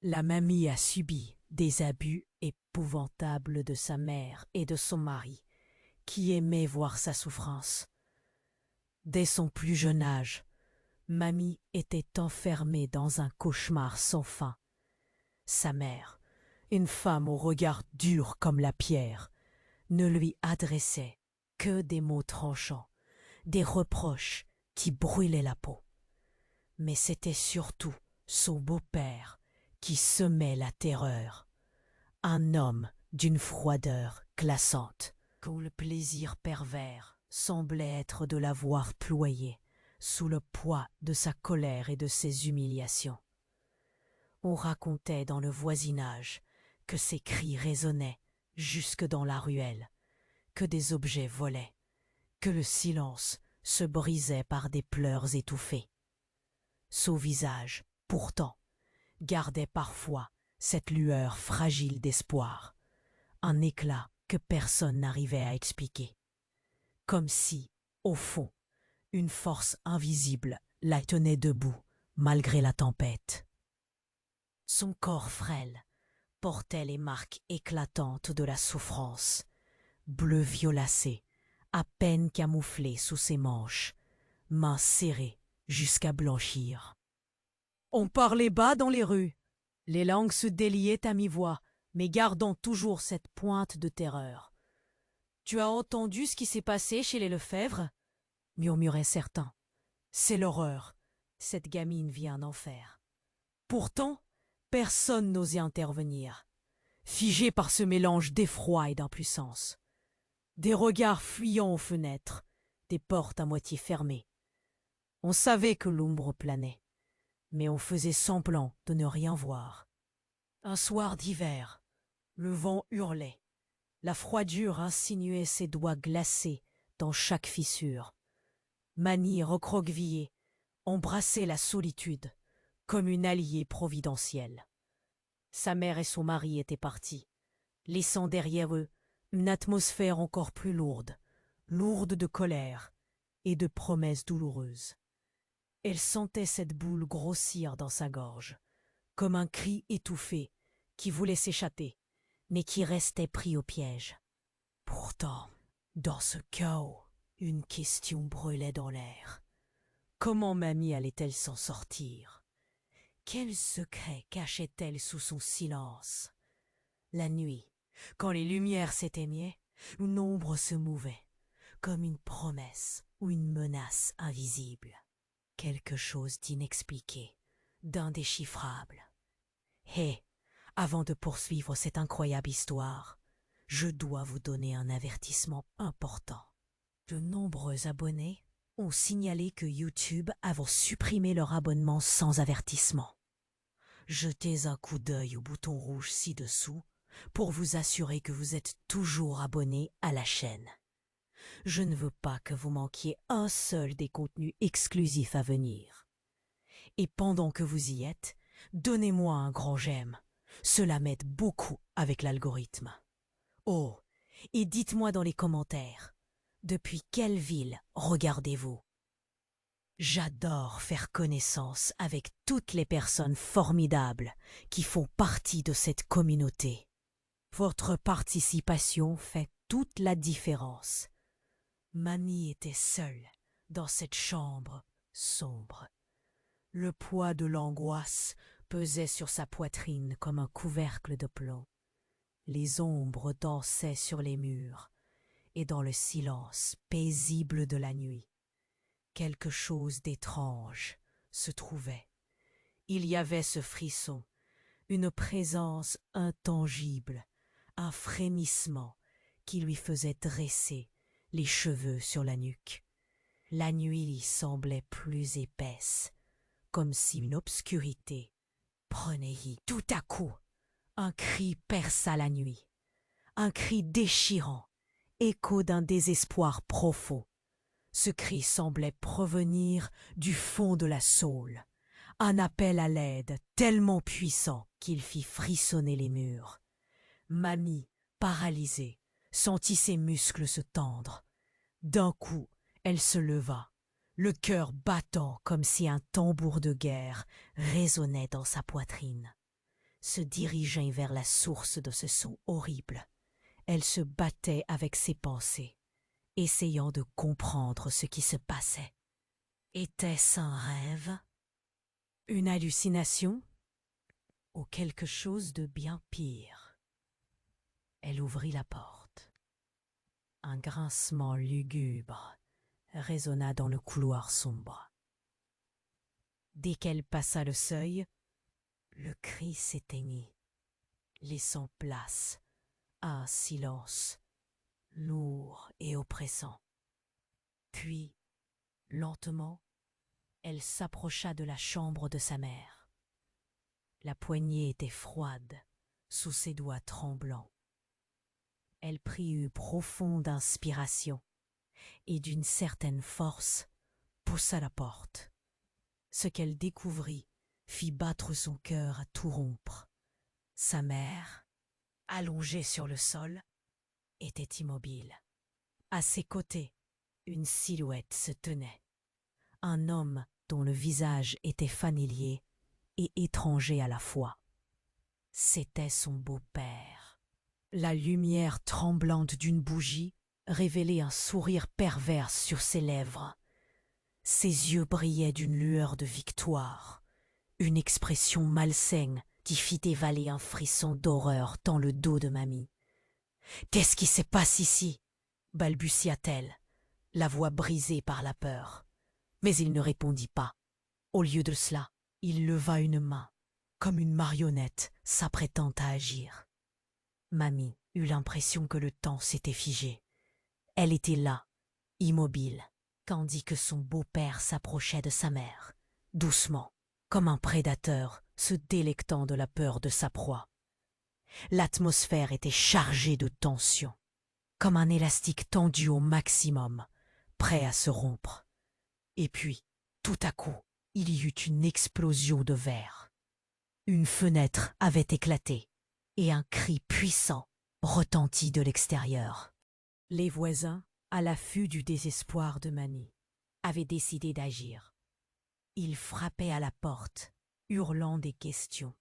La mamie a subi des abus épouvantables de sa mère et de son mari, qui aimaient voir sa souffrance. Dès son plus jeune âge, mamie était enfermée dans un cauchemar sans fin. Sa mère, une femme au regard dur comme la pierre, ne lui adressait que des mots tranchants, des reproches qui brûlaient la peau. Mais c'était surtout son beau-père qui semait la terreur, un homme d'une froideur glaçante, dont le plaisir pervers semblait être de la voir ployer sous le poids de sa colère et de ses humiliations. On racontait dans le voisinage que ses cris résonnaient jusque dans la ruelle, que des objets volaient, que le silence se brisait par des pleurs étouffés. Son visage, pourtant, gardait parfois cette lueur fragile d'espoir, un éclat que personne n'arrivait à expliquer. Comme si, au fond, une force invisible la tenait debout malgré la tempête. Son corps frêle portait les marques éclatantes de la souffrance, bleu violacé, à peine camouflé sous ses manches, mains serrées jusqu'à blanchir. On parlait bas dans les rues. Les langues se déliaient à mi-voix, mais gardant toujours cette pointe de terreur. « Tu as entendu ce qui s'est passé chez les Lefebvre ?» murmuraient certains. « C'est l'horreur. Cette gamine vit un enfer. » Pourtant, personne n'osait intervenir, figé par ce mélange d'effroi et d'impuissance. Des regards fuyant aux fenêtres, des portes à moitié fermées. On savait que l'ombre planait, mais on faisait semblant de ne rien voir. Un soir d'hiver, le vent hurlait, la froidure insinuait ses doigts glacés dans chaque fissure. Manie recroquevillée embrassait la solitude comme une alliée providentielle. Sa mère et son mari étaient partis, laissant derrière eux une atmosphère encore plus lourde, lourde de colère et de promesses douloureuses. Elle sentait cette boule grossir dans sa gorge, comme un cri étouffé qui voulait s'échapper, mais qui restait pris au piège. Pourtant, dans ce chaos, une question brûlait dans l'air. Comment mamie allait-elle s'en sortir? Quel secret cachait-elle sous son silence? La nuit, quand les lumières s'éteignaient, une ombre se mouvait, comme une promesse ou une menace invisible. Quelque chose d'inexpliqué, d'indéchiffrable. Et, avant de poursuivre cette incroyable histoire, je dois vous donner un avertissement important. De nombreux abonnés ont signalé que YouTube avait supprimé leur abonnement sans avertissement. Jetez un coup d'œil au bouton rouge ci-dessous pour vous assurer que vous êtes toujours abonné à la chaîne. Je ne veux pas que vous manquiez un seul des contenus exclusifs à venir. Et pendant que vous y êtes, donnez-moi un grand j'aime. Cela m'aide beaucoup avec l'algorithme. Oh, et dites-moi dans les commentaires, depuis quelle ville regardez-vous? J'adore faire connaissance avec toutes les personnes formidables qui font partie de cette communauté. Votre participation fait toute la différence. Mamie était seule dans cette chambre sombre. Le poids de l'angoisse pesait sur sa poitrine comme un couvercle de plomb. Les ombres dansaient sur les murs, et dans le silence paisible de la nuit, quelque chose d'étrange se trouvait. Il y avait ce frisson, une présence intangible, un frémissement qui lui faisait dresser les cheveux sur la nuque. La nuit semblait plus épaisse, comme si une obscurité prenait vie. Tout à coup, un cri perça la nuit, un cri déchirant, écho d'un désespoir profond. Ce cri semblait provenir du fond de la Saule, un appel à l'aide tellement puissant qu'il fit frissonner les murs. Mamie, paralysée, sentit ses muscles se tendre. D'un coup, elle se leva, le cœur battant comme si un tambour de guerre résonnait dans sa poitrine. se dirigeait vers la source de ce son horrible. Elle se battait avec ses pensées, essayant de comprendre ce qui se passait. Était-ce un rêve? Une hallucination? Ou quelque chose de bien pire? Elle ouvrit la porte. Un grincement lugubre résonna dans le couloir sombre. Dès qu'elle passa le seuil, le cri s'éteignit, laissant place à un silence lourd et oppressant. Puis, lentement, elle s'approcha de la chambre de sa mère. La poignée était froide sous ses doigts tremblants. Elle prit une profonde inspiration et d'une certaine force poussa la porte. Ce qu'elle découvrit fit battre son cœur à tout rompre. Sa mère, allongée sur le sol, était immobile. À ses côtés, une silhouette se tenait. Un homme dont le visage était familier et étranger à la fois. C'était son beau-père. La lumière tremblante d'une bougie révélait un sourire pervers sur ses lèvres. Ses yeux brillaient d'une lueur de victoire, une expression malsaine qui fit évaler un frisson d'horreur dans le dos de mamie. « Qu'est-ce qui se passe ici ?» balbutia-t-elle, la voix brisée par la peur. Mais il ne répondit pas. Au lieu de cela, il leva une main, comme une marionnette s'apprêtant à agir. Mamie eut l'impression que le temps s'était figé. Elle était là, immobile, tandis que son beau-père s'approchait de sa mère, doucement, comme un prédateur se délectant de la peur de sa proie. L'atmosphère était chargée de tension, comme un élastique tendu au maximum, prêt à se rompre. Et puis, tout à coup, il y eut une explosion de verre. Une fenêtre avait éclaté, et un cri puissant retentit de l'extérieur. Les voisins, à l'affût du désespoir de Mani, avaient décidé d'agir. Ils frappaient à la porte, hurlant des questions,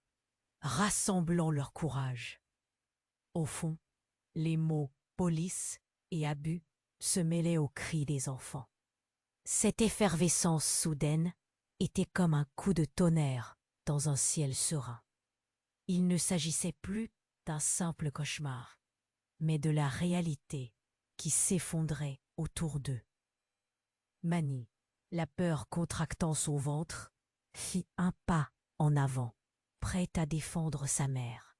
rassemblant leur courage. Au fond, les mots « police » et « abus » se mêlaient aux cris des enfants. Cette effervescence soudaine était comme un coup de tonnerre dans un ciel serein. Il ne s'agissait plus d'un simple cauchemar, mais de la réalité qui s'effondrait autour d'eux. Mani, la peur contractant son ventre, fit un pas en avant, prête à défendre sa mère.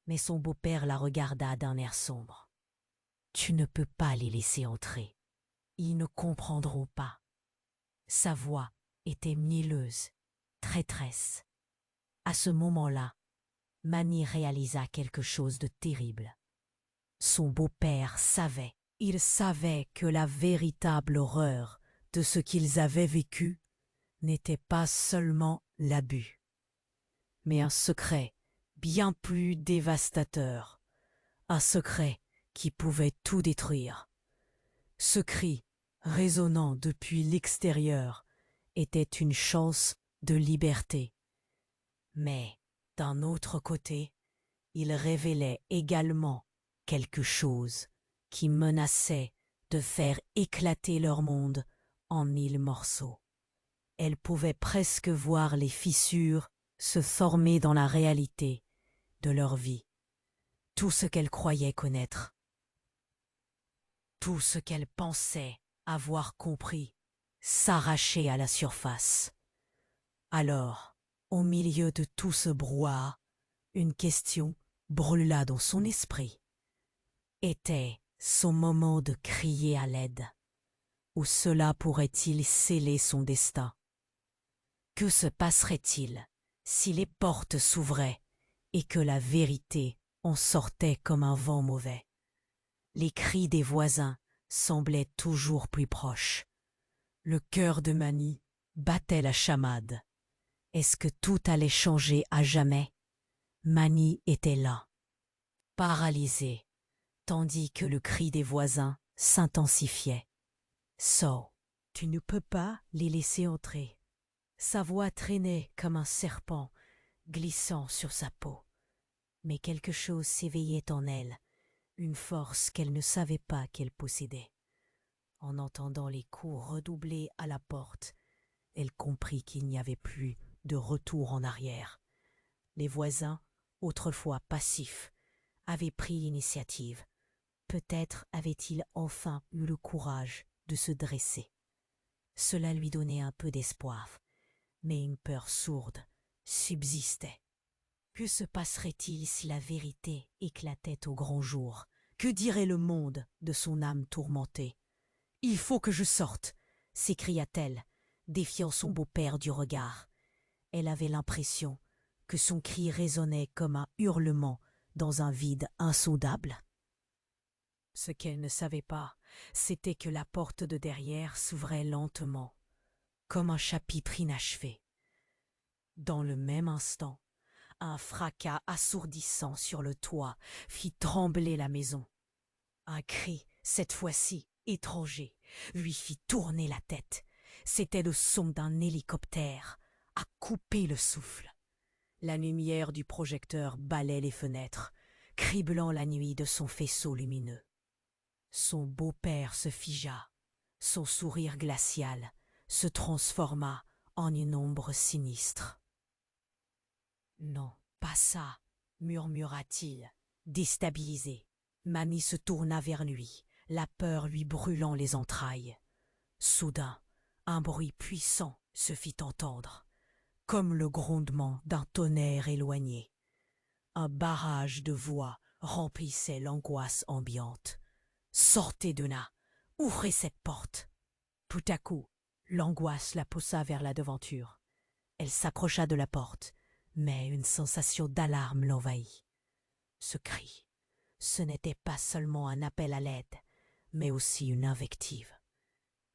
Mais son beau-père la regarda d'un air sombre. « Tu ne peux pas les laisser entrer. Ils ne comprendront pas. » Sa voix était mielleuse, traîtresse. À ce moment-là, Mani réalisa quelque chose de terrible. Son beau-père savait, il savait que la véritable horreur de ce qu'ils avaient vécu n'était pas seulement l'abus, mais un secret bien plus dévastateur, un secret qui pouvait tout détruire. Ce cri, résonnant depuis l'extérieur, était une chance de liberté. Mais, d'un autre côté, il révélait également quelque chose qui menaçait de faire éclater leur monde en mille morceaux. Elle pouvait presque voir les fissures se former dans la réalité de leur vie. Tout ce qu'elle croyait connaître, tout ce qu'elle pensait avoir compris, s'arrachait à la surface. Alors, au milieu de tout ce brouhaha, une question brûla dans son esprit. Était son moment de crier à l'aide, ou cela pourrait-il sceller son destin? Que se passerait-il si les portes s'ouvraient et que la vérité en sortait comme un vent mauvais? Les cris des voisins semblaient toujours plus proches. Le cœur de Mani battait la chamade. Est-ce que tout allait changer à jamais? Mani était là, paralysée, tandis que le cri des voisins s'intensifiait. « So, tu ne peux pas les laisser entrer. » Sa voix traînait comme un serpent glissant sur sa peau. Mais quelque chose s'éveillait en elle, une force qu'elle ne savait pas qu'elle possédait. En entendant les coups redoubler à la porte, elle comprit qu'il n'y avait plus de retour en arrière. Les voisins, autrefois passifs, avaient pris l'initiative. Peut-être avaient-ils enfin eu le courage de se dresser. Cela lui donnait un peu d'espoir, mais une peur sourde subsistait. Que se passerait-il si la vérité éclatait au grand jour? Que dirait le monde de son âme tourmentée? « Il faut que je sorte !» s'écria-t-elle, défiant son beau-père du regard. Elle avait l'impression que son cri résonnait comme un hurlement dans un vide insondable. Ce qu'elle ne savait pas, c'était que la porte de derrière s'ouvrait lentement, comme un chapitre inachevé. Dans le même instant, un fracas assourdissant sur le toit fit trembler la maison. Un cri, cette fois-ci étranger, lui fit tourner la tête. C'était le son d'un hélicoptère, à couper le souffle. La lumière du projecteur balait les fenêtres, criblant la nuit de son faisceau lumineux. Son beau-père se figea, son sourire glacial se transforma en une ombre sinistre. « Non, pas ça, murmura-t-il, déstabilisé. Mamie se tourna vers lui, la peur lui brûlant les entrailles. Soudain, un bruit puissant se fit entendre, comme le grondement d'un tonnerre éloigné. Un barrage de voix remplissait l'angoisse ambiante. « Sortez de là! Ouvrez cette porte !» Tout à coup, l'angoisse la poussa vers la devanture. Elle s'approcha de la porte, mais une sensation d'alarme l'envahit. Ce cri, ce n'était pas seulement un appel à l'aide, mais aussi une invective.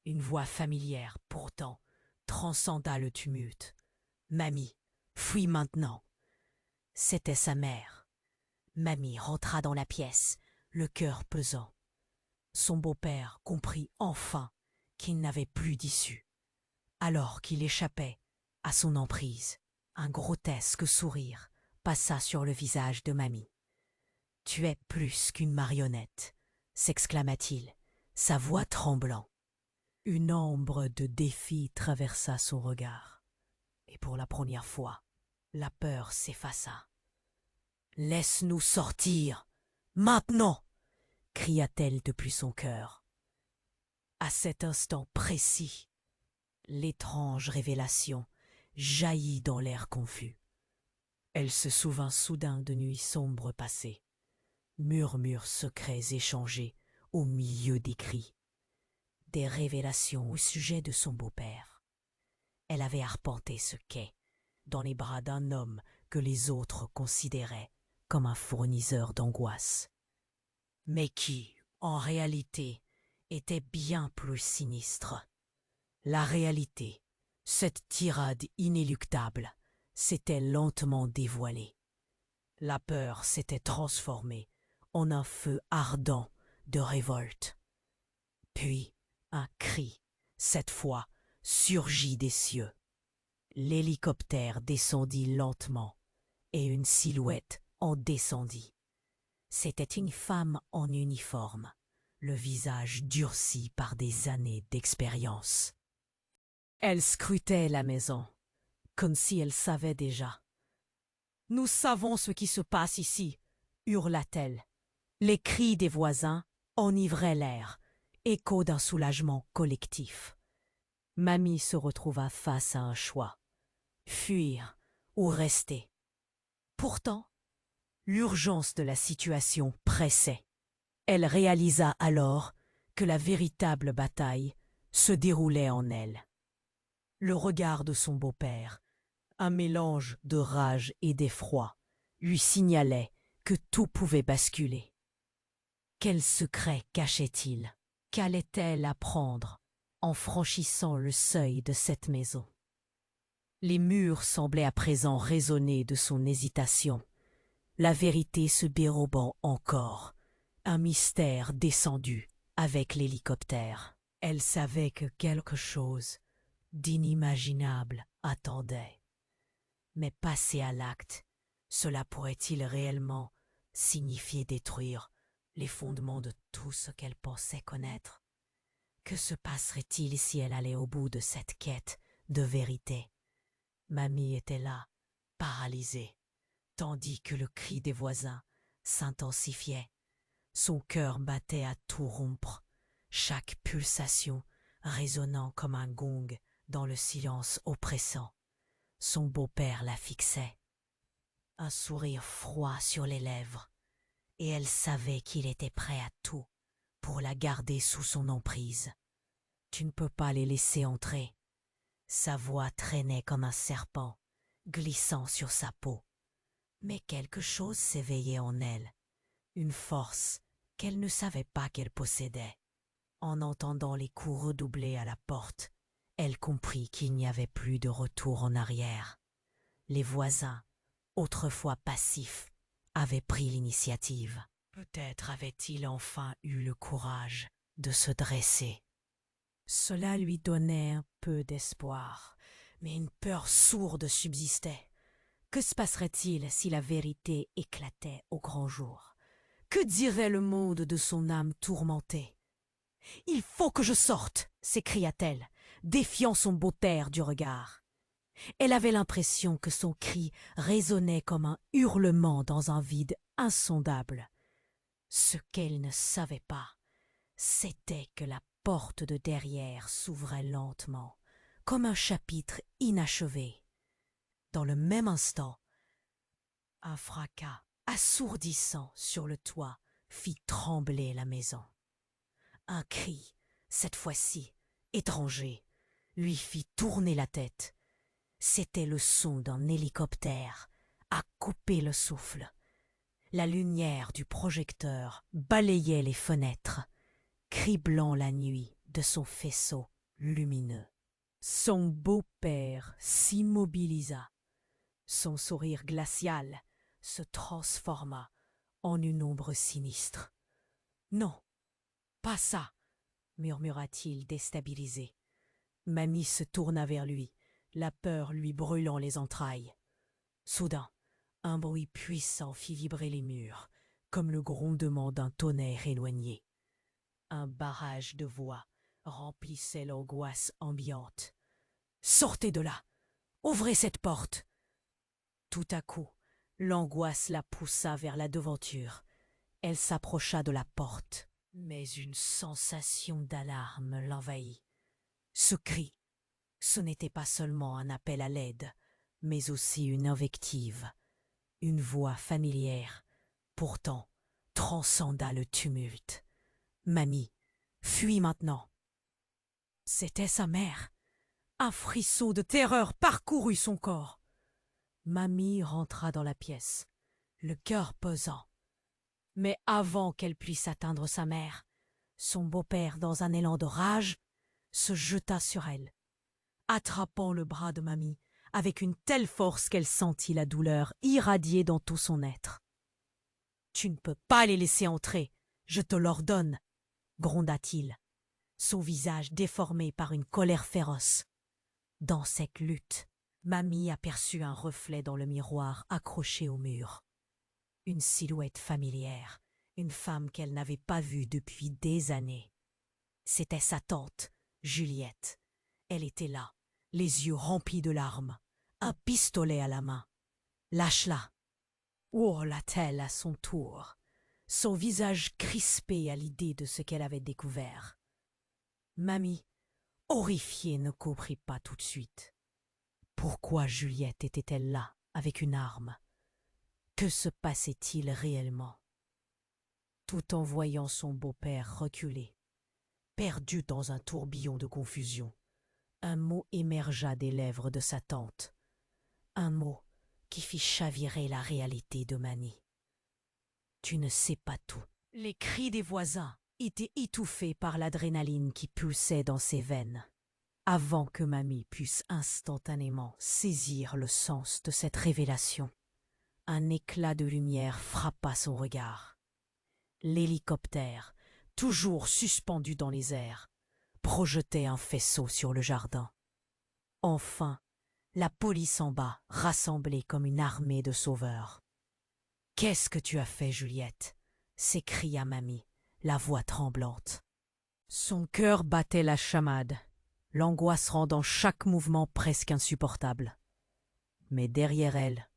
Une voix familière, pourtant, transcenda le tumulte. « Mamie, fuis maintenant !» C'était sa mère. Mamie rentra dans la pièce, le cœur pesant. Son beau-père comprit enfin qu'il n'avait plus d'issue. Alors qu'il échappait à son emprise, un grotesque sourire passa sur le visage de Mamie. « Tu es plus qu'une marionnette !» s'exclama-t-il, sa voix tremblant. Une ombre de défi traversa son regard, et pour la première fois, la peur s'effaça. « Laisse-nous sortir, maintenant !» cria-t-elle depuis son cœur. À cet instant précis, l'étrange révélation jaillit dans l'air confus. Elle se souvint soudain de nuits sombres passées, murmures secrets échangés au milieu des cris, des révélations au sujet de son beau-père. Elle avait arpenté ce quai dans les bras d'un homme que les autres considéraient comme un fournisseur d'angoisse, mais qui, en réalité, était bien plus sinistre. La réalité, cette tirade inéluctable, s'était lentement dévoilée. La peur s'était transformée en un feu ardent de révolte. Puis un cri, cette fois, surgit des cieux. L'hélicoptère descendit lentement et une silhouette en descendit. C'était une femme en uniforme, le visage durci par des années d'expérience. Elle scrutait la maison, comme si elle savait déjà. « Nous savons ce qui se passe ici !» hurla-t-elle. Les cris des voisins enivraient l'air, écho d'un soulagement collectif. Mamie se retrouva face à un choix, fuir ou rester. Pourtant, l'urgence de la situation pressait. Elle réalisa alors que la véritable bataille se déroulait en elle. Le regard de son beau-père, un mélange de rage et d'effroi, lui signalait que tout pouvait basculer. Quel secret cachait-il? Qu'allait-elle apprendre en franchissant le seuil de cette maison? Les murs semblaient à présent résonner de son hésitation, la vérité se dérobant encore, un mystère descendu avec l'hélicoptère. Elle savait que quelque chose d'inimaginable attendait. Mais passer à l'acte Cela pourrait-il réellement signifier détruire les fondements de tout ce qu'elle pensait connaître? Que se passerait-il si elle allait au bout de cette quête de vérité? Mamie était là, paralysée, tandis que le cri des voisins s'intensifiait. Son cœur battait à tout rompre, chaque pulsation résonnant comme un gong dans le silence oppressant. Son beau-père la fixait, un sourire froid sur les lèvres, et elle savait qu'il était prêt à tout pour la garder sous son emprise. Tu ne peux pas les laisser entrer. Sa voix traînait comme un serpent, glissant sur sa peau. Mais quelque chose s'éveillait en elle, une force qu'elle ne savait pas qu'elle possédait. En entendant les coups redoubler à la porte, elle comprit qu'il n'y avait plus de retour en arrière. Les voisins, autrefois passifs, avaient pris l'initiative. Peut-être avait-il enfin eu le courage de se dresser. Cela lui donnait un peu d'espoir, mais une peur sourde subsistait. Que se passerait-il si la vérité éclatait au grand jour? Que dirait le monde de son âme tourmentée? « Il faut que je sorte !» s'écria-t-elle, défiant son beau-père du regard. Elle avait l'impression que son cri résonnait comme un hurlement dans un vide insondable. Ce qu'elle ne savait pas, c'était que la porte de derrière s'ouvrait lentement, comme un chapitre inachevé. Dans le même instant, un fracas assourdissant sur le toit fit trembler la maison. Un cri, cette fois-ci, étranger, lui fit tourner la tête. C'était le son d'un hélicoptère, à couper le souffle. La lumière du projecteur balayait les fenêtres, criblant la nuit de son faisceau lumineux. Son beau-père s'immobilisa. Son sourire glacial se transforma en une ombre sinistre. « Non, pas ça !» murmura-t-il déstabilisé. Mamie se tourna vers lui, la peur lui brûlant les entrailles. Soudain, un bruit puissant fit vibrer les murs, comme le grondement d'un tonnerre éloigné. Un barrage de voix remplissait l'angoisse ambiante. « Sortez de là! Ouvrez cette porte !» Tout à coup, l'angoisse la poussa vers la devanture. Elle s'approcha de la porte, mais une sensation d'alarme l'envahit. Ce cri, ce n'était pas seulement un appel à l'aide, mais aussi une invective. Une voix familière, pourtant, transcenda le tumulte. « Mamie, fuis maintenant !» C'était sa mère. Un frisson de terreur parcourut son corps. Mamie rentra dans la pièce, le cœur pesant. Mais avant qu'elle puisse atteindre sa mère, son beau-père, dans un élan de rage, se jeta sur elle, attrapant le bras de Mamie avec une telle force qu'elle sentit la douleur irradier dans tout son être. « Tu ne peux pas les laisser entrer, je te l'ordonne !» gronda-t-il, son visage déformé par une colère féroce. Dans cette lutte, Mamie aperçut un reflet dans le miroir accroché au mur. Une silhouette familière, une femme qu'elle n'avait pas vue depuis des années. C'était sa tante, Juliette. Elle était là, les yeux remplis de larmes, un pistolet à la main. « Lâche-la !» hurla-t-elle à son tour, son visage crispé à l'idée de ce qu'elle avait découvert. Mamie, horrifiée, ne comprit pas tout de suite. Pourquoi Juliette était-elle là, avec une arme? Que se passait-il réellement? Tout en voyant son beau-père reculer, perdu dans un tourbillon de confusion, un mot émergea des lèvres de sa tante, un mot qui fit chavirer la réalité de Mamie. « Tu ne sais pas tout. » Les cris des voisins étaient étouffés par l'adrénaline qui pulsait dans ses veines. Avant que Mamie puisse instantanément saisir le sens de cette révélation, un éclat de lumière frappa son regard. L'hélicoptère, toujours suspendu dans les airs, projetait un faisceau sur le jardin. Enfin, la police en bas, rassemblée comme une armée de sauveurs. Qu'est-ce que tu as fait, Juliette? S'écria Mamie, la voix tremblante. Son cœur battait la chamade, l'angoisse rendant chaque mouvement presque insupportable. Mais derrière elle,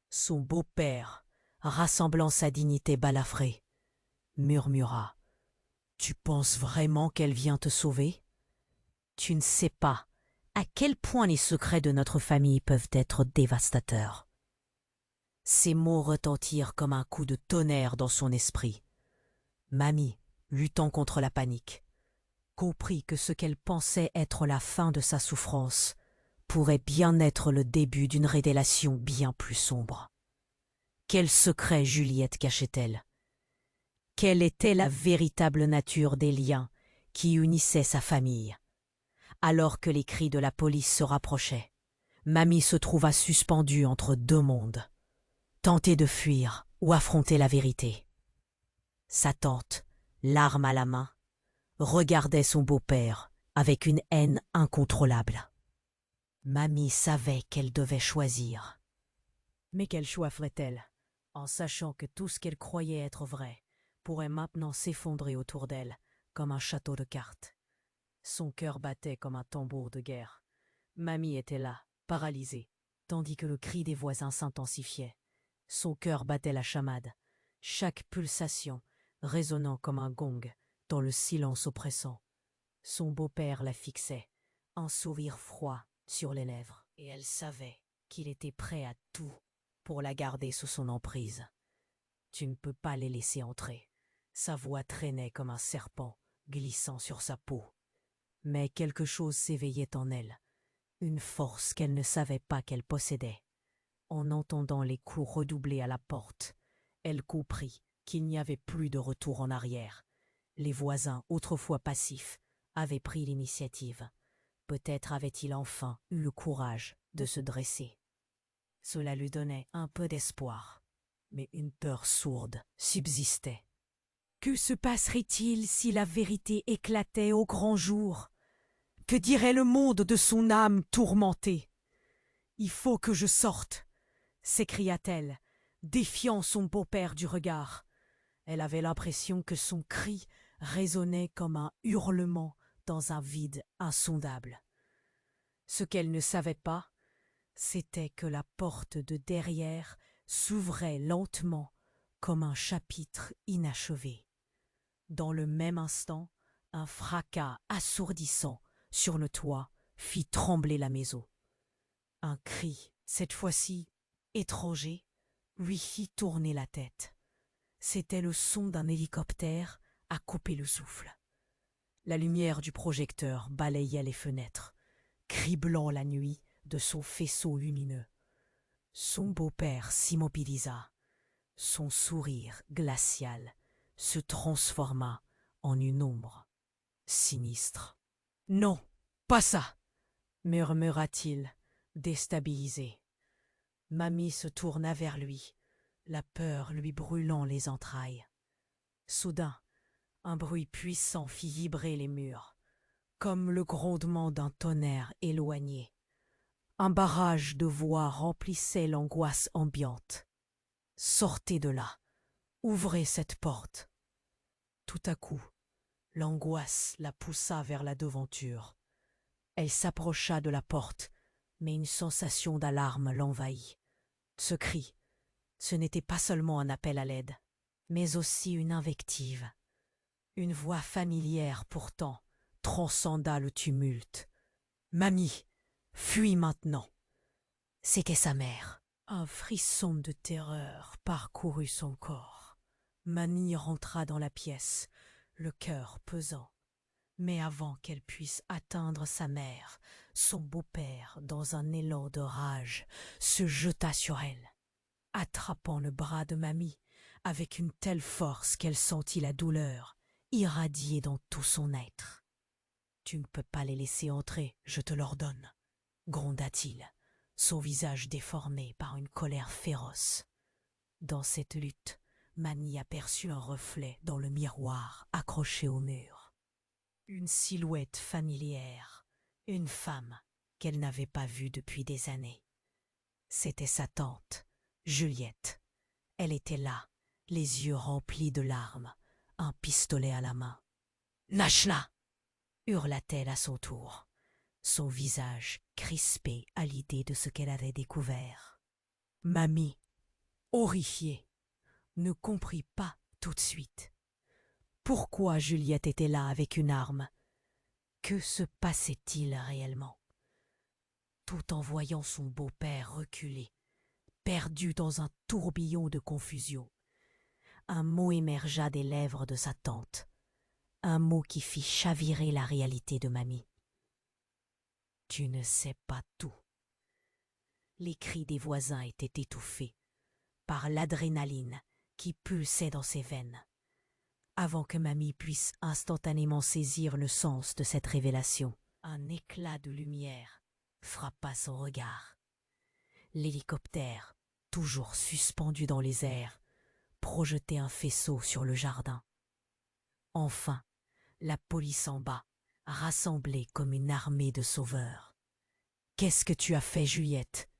son beau-père, rassemblant sa dignité balafrée, murmura: « Tu penses vraiment qu'elle vient te sauver? Tu ne sais pas à quel point les secrets de notre famille peuvent être dévastateurs. » Ces mots retentirent comme un coup de tonnerre dans son esprit. Mamie, luttant contre la panique, comprit que ce qu'elle pensait être la fin de sa souffrance pourrait bien être le début d'une révélation bien plus sombre. Quel secret Juliette cachait-elle? Quelle était la véritable nature des liens qui unissaient sa famille? Alors que les cris de la police se rapprochaient, Mamie se trouva suspendue entre deux mondes, tenter de fuir ou affronter la vérité. Sa tante, l'arme à la main, regardait son beau-père avec une haine incontrôlable. Mamie savait qu'elle devait choisir. Mais quel choix ferait-elle, en sachant que tout ce qu'elle croyait être vrai pourrait maintenant s'effondrer autour d'elle comme un château de cartes? Son cœur battait comme un tambour de guerre. Mamie était là, paralysée, tandis que le cri des voisins s'intensifiait. Son cœur battait la chamade, chaque pulsation résonnant comme un gong dans le silence oppressant. Son beau-père la fixait, un sourire froid sur les lèvres, et elle savait qu'il était prêt à tout pour la garder sous son emprise. Tu ne peux pas les laisser entrer. Sa voix traînait comme un serpent glissant sur sa peau. Mais quelque chose s'éveillait en elle, une force qu'elle ne savait pas qu'elle possédait. En entendant les coups redoubler à la porte, elle comprit qu'il n'y avait plus de retour en arrière. Les voisins, autrefois passifs, avaient pris l'initiative. Peut-être avait-il enfin eu le courage de se dresser. Cela lui donnait un peu d'espoir, mais une peur sourde subsistait. Que se passerait-il si la vérité éclatait au grand jour? Que dirait le monde de son âme tourmentée? Il faut que je sorte, s'écria-t-elle, défiant son beau-père du regard. Elle avait l'impression que son cri résonnait comme un hurlement dans un vide insondable. Ce qu'elle ne savait pas, c'était que la porte de derrière s'ouvrait lentement comme un chapitre inachevé. Dans le même instant, un fracas assourdissant sur le toit fit trembler la maison. Un cri, cette fois-ci étranger, lui fit tourner la tête. C'était le son d'un hélicoptère à couper le souffle. La lumière du projecteur balayait les fenêtres, criblant la nuit de son faisceau lumineux. Son beau-père s'immobilisa. Son sourire glacial se transforma en une ombre sinistre. « Non, pas ça !» murmura-t-il, déstabilisé. Mamie se tourna vers lui, la peur lui brûlant les entrailles. Soudain, un bruit puissant fit vibrer les murs, comme le grondement d'un tonnerre éloigné. Un barrage de voix remplissait l'angoisse ambiante. « Sortez de là, ouvrez cette porte !» Tout à coup, l'angoisse la poussa vers la devanture. Elle s'approcha de la porte, mais une sensation d'alarme l'envahit. Ce cri, ce n'était pas seulement un appel à l'aide, mais aussi une invective. Une voix familière pourtant transcenda le tumulte. « Mamie, fuis maintenant !» C'était sa mère. Un frisson de terreur parcourut son corps. Mamie rentra dans la pièce, le cœur pesant. Mais avant qu'elle puisse atteindre sa mère, son beau-père, dans un élan de rage, se jeta sur elle, attrapant le bras de Mamie avec une telle force qu'elle sentit la douleur irradier dans tout son être. « Tu ne peux pas les laisser entrer, je te l'ordonne, » gronda-t-il, son visage déformé par une colère féroce. Dans cette lutte, Mamie aperçut un reflet dans le miroir accroché au mur. Une silhouette familière, une femme qu'elle n'avait pas vue depuis des années. C'était sa tante, Juliette. Elle était là, les yeux remplis de larmes, un pistolet à la main. « Nachla !» hurla-t-elle à son tour, son visage crispé à l'idée de ce qu'elle avait découvert. Mamie, horrifiée, ne comprit pas tout de suite. Pourquoi Juliette était là avec une arme? Que se passait-il réellement? Tout en voyant son beau-père reculer, perdu dans un tourbillon de confusion, un mot émergea des lèvres de sa tante, un mot qui fit chavirer la réalité de mamie. « Tu ne sais pas tout. » Les cris des voisins étaient étouffés par l'adrénaline qui pulsait dans ses veines. Avant que mamie puisse instantanément saisir le sens de cette révélation, un éclat de lumière frappa son regard. L'hélicoptère, toujours suspendu dans les airs, projetait un faisceau sur le jardin. Enfin, la police en bas, rassemblée comme une armée de sauveurs. « Qu'est-ce que tu as fait, Juliette ?»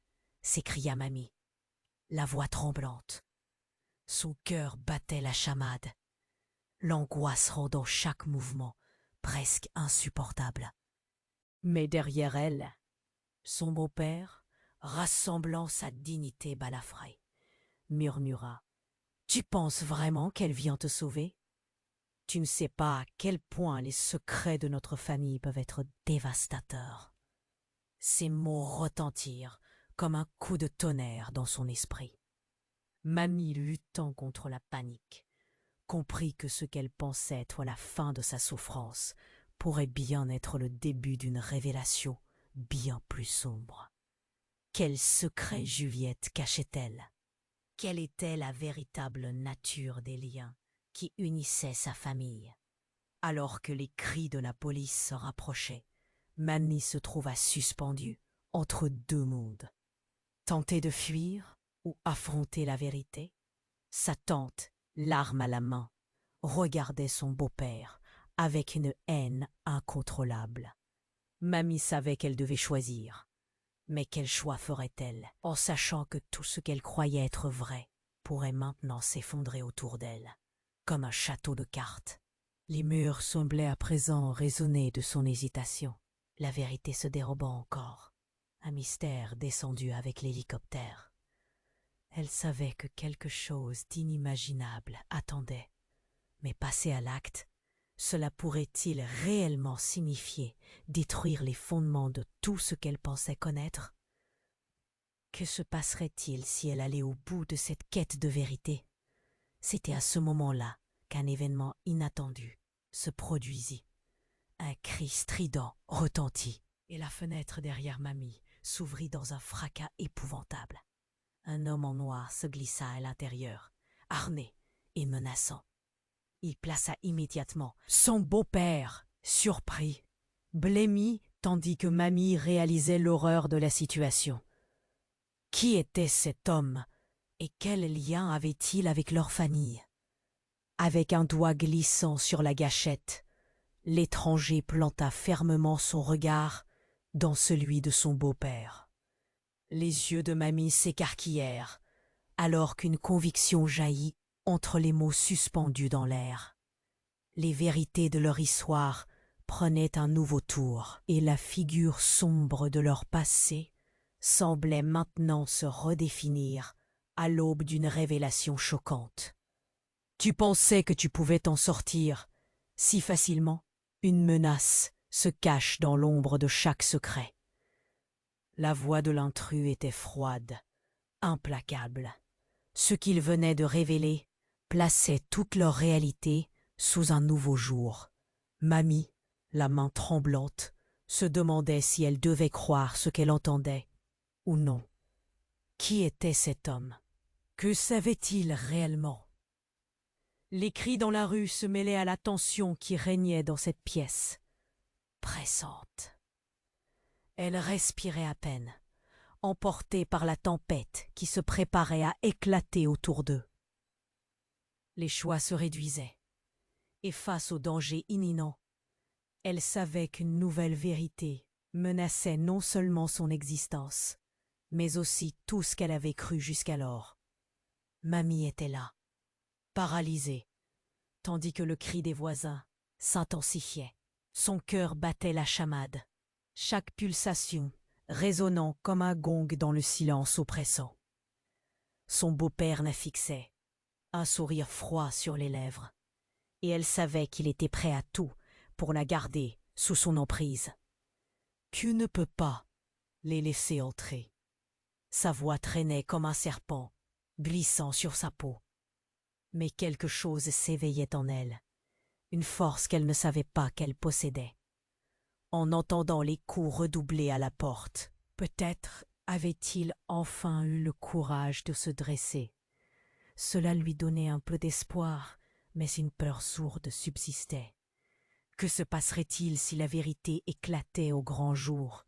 s'écria mamie, la voix tremblante. Son cœur battait la chamade, l'angoisse rendant chaque mouvement presque insupportable. Mais derrière elle, son beau-père, rassemblant sa dignité balafrée, murmura « Tu penses vraiment qu'elle vient te sauver? Tu ne sais pas à quel point les secrets de notre famille peuvent être dévastateurs. » Ces mots retentirent comme un coup de tonnerre dans son esprit. Mamie, luttant contre la panique, comprit que ce qu'elle pensait être la fin de sa souffrance pourrait bien être le début d'une révélation bien plus sombre. Quel secret Juliette cachait-elle? Quelle était la véritable nature des liens qui unissaient sa famille? Alors que les cris de la police se rapprochaient, mamie se trouva suspendue entre deux mondes. Tenter de fuir ou affronter la vérité? Sa tante, l'arme à la main, regardait son beau-père avec une haine incontrôlable. Mamie savait qu'elle devait choisir. Mais quel choix ferait-elle en sachant que tout ce qu'elle croyait être vrai pourrait maintenant s'effondrer autour d'elle, comme un château de cartes? Les murs semblaient à présent résonner de son hésitation, la vérité se dérobant encore, un mystère descendu avec l'hélicoptère. Elle savait que quelque chose d'inimaginable attendait, mais passer à l'acte, cela pourrait-il réellement signifier détruire les fondements de tout ce qu'elle pensait connaître? Que se passerait-il si elle allait au bout de cette quête de vérité? C'était à ce moment-là qu'un événement inattendu se produisit. Un cri strident retentit, et la fenêtre derrière mamie s'ouvrit dans un fracas épouvantable. Un homme en noir se glissa à l'intérieur, harné et menaçant. Il plaça immédiatement son beau-père, surpris, blêmi, tandis que mamie réalisait l'horreur de la situation. Qui était cet homme et quel lien avait-il avec leur famille? Avec un doigt glissant sur la gâchette, l'étranger planta fermement son regard dans celui de son beau-père. Les yeux de mamie s'écarquillèrent, alors qu'une conviction jaillit entre les mots suspendus dans l'air. Les vérités de leur histoire prenaient un nouveau tour, et la figure sombre de leur passé semblait maintenant se redéfinir à l'aube d'une révélation choquante. Tu pensais que tu pouvais t'en sortir si facilement? Une menace se cache dans l'ombre de chaque secret. La voix de l'intrus était froide, implacable. Ce qu'ils venaient de révéler plaçait toute leur réalité sous un nouveau jour. Mamie, la main tremblante, se demandait si elle devait croire ce qu'elle entendait ou non. Qui était cet homme? Que savait-il réellement? Les cris dans la rue se mêlaient à la tension qui régnait dans cette pièce, pressante. Elle respirait à peine, emportée par la tempête qui se préparait à éclater autour d'eux. Les choix se réduisaient, et face au danger imminent, elle savait qu'une nouvelle vérité menaçait non seulement son existence, mais aussi tout ce qu'elle avait cru jusqu'alors. Mamie était là, paralysée, tandis que le cri des voisins s'intensifiait. Son cœur battait la chamade, chaque pulsation résonnant comme un gong dans le silence oppressant. Son beau-père la fixait, un sourire froid sur les lèvres, et elle savait qu'il était prêt à tout pour la garder sous son emprise. Tu ne peux pas les laisser entrer. Sa voix traînait comme un serpent, glissant sur sa peau. Mais quelque chose s'éveillait en elle, une force qu'elle ne savait pas qu'elle possédait. En entendant les coups redoubler à la porte, peut-être avait-il enfin eu le courage de se dresser. Cela lui donnait un peu d'espoir, mais une peur sourde subsistait. Que se passerait-il si la vérité éclatait au grand jour?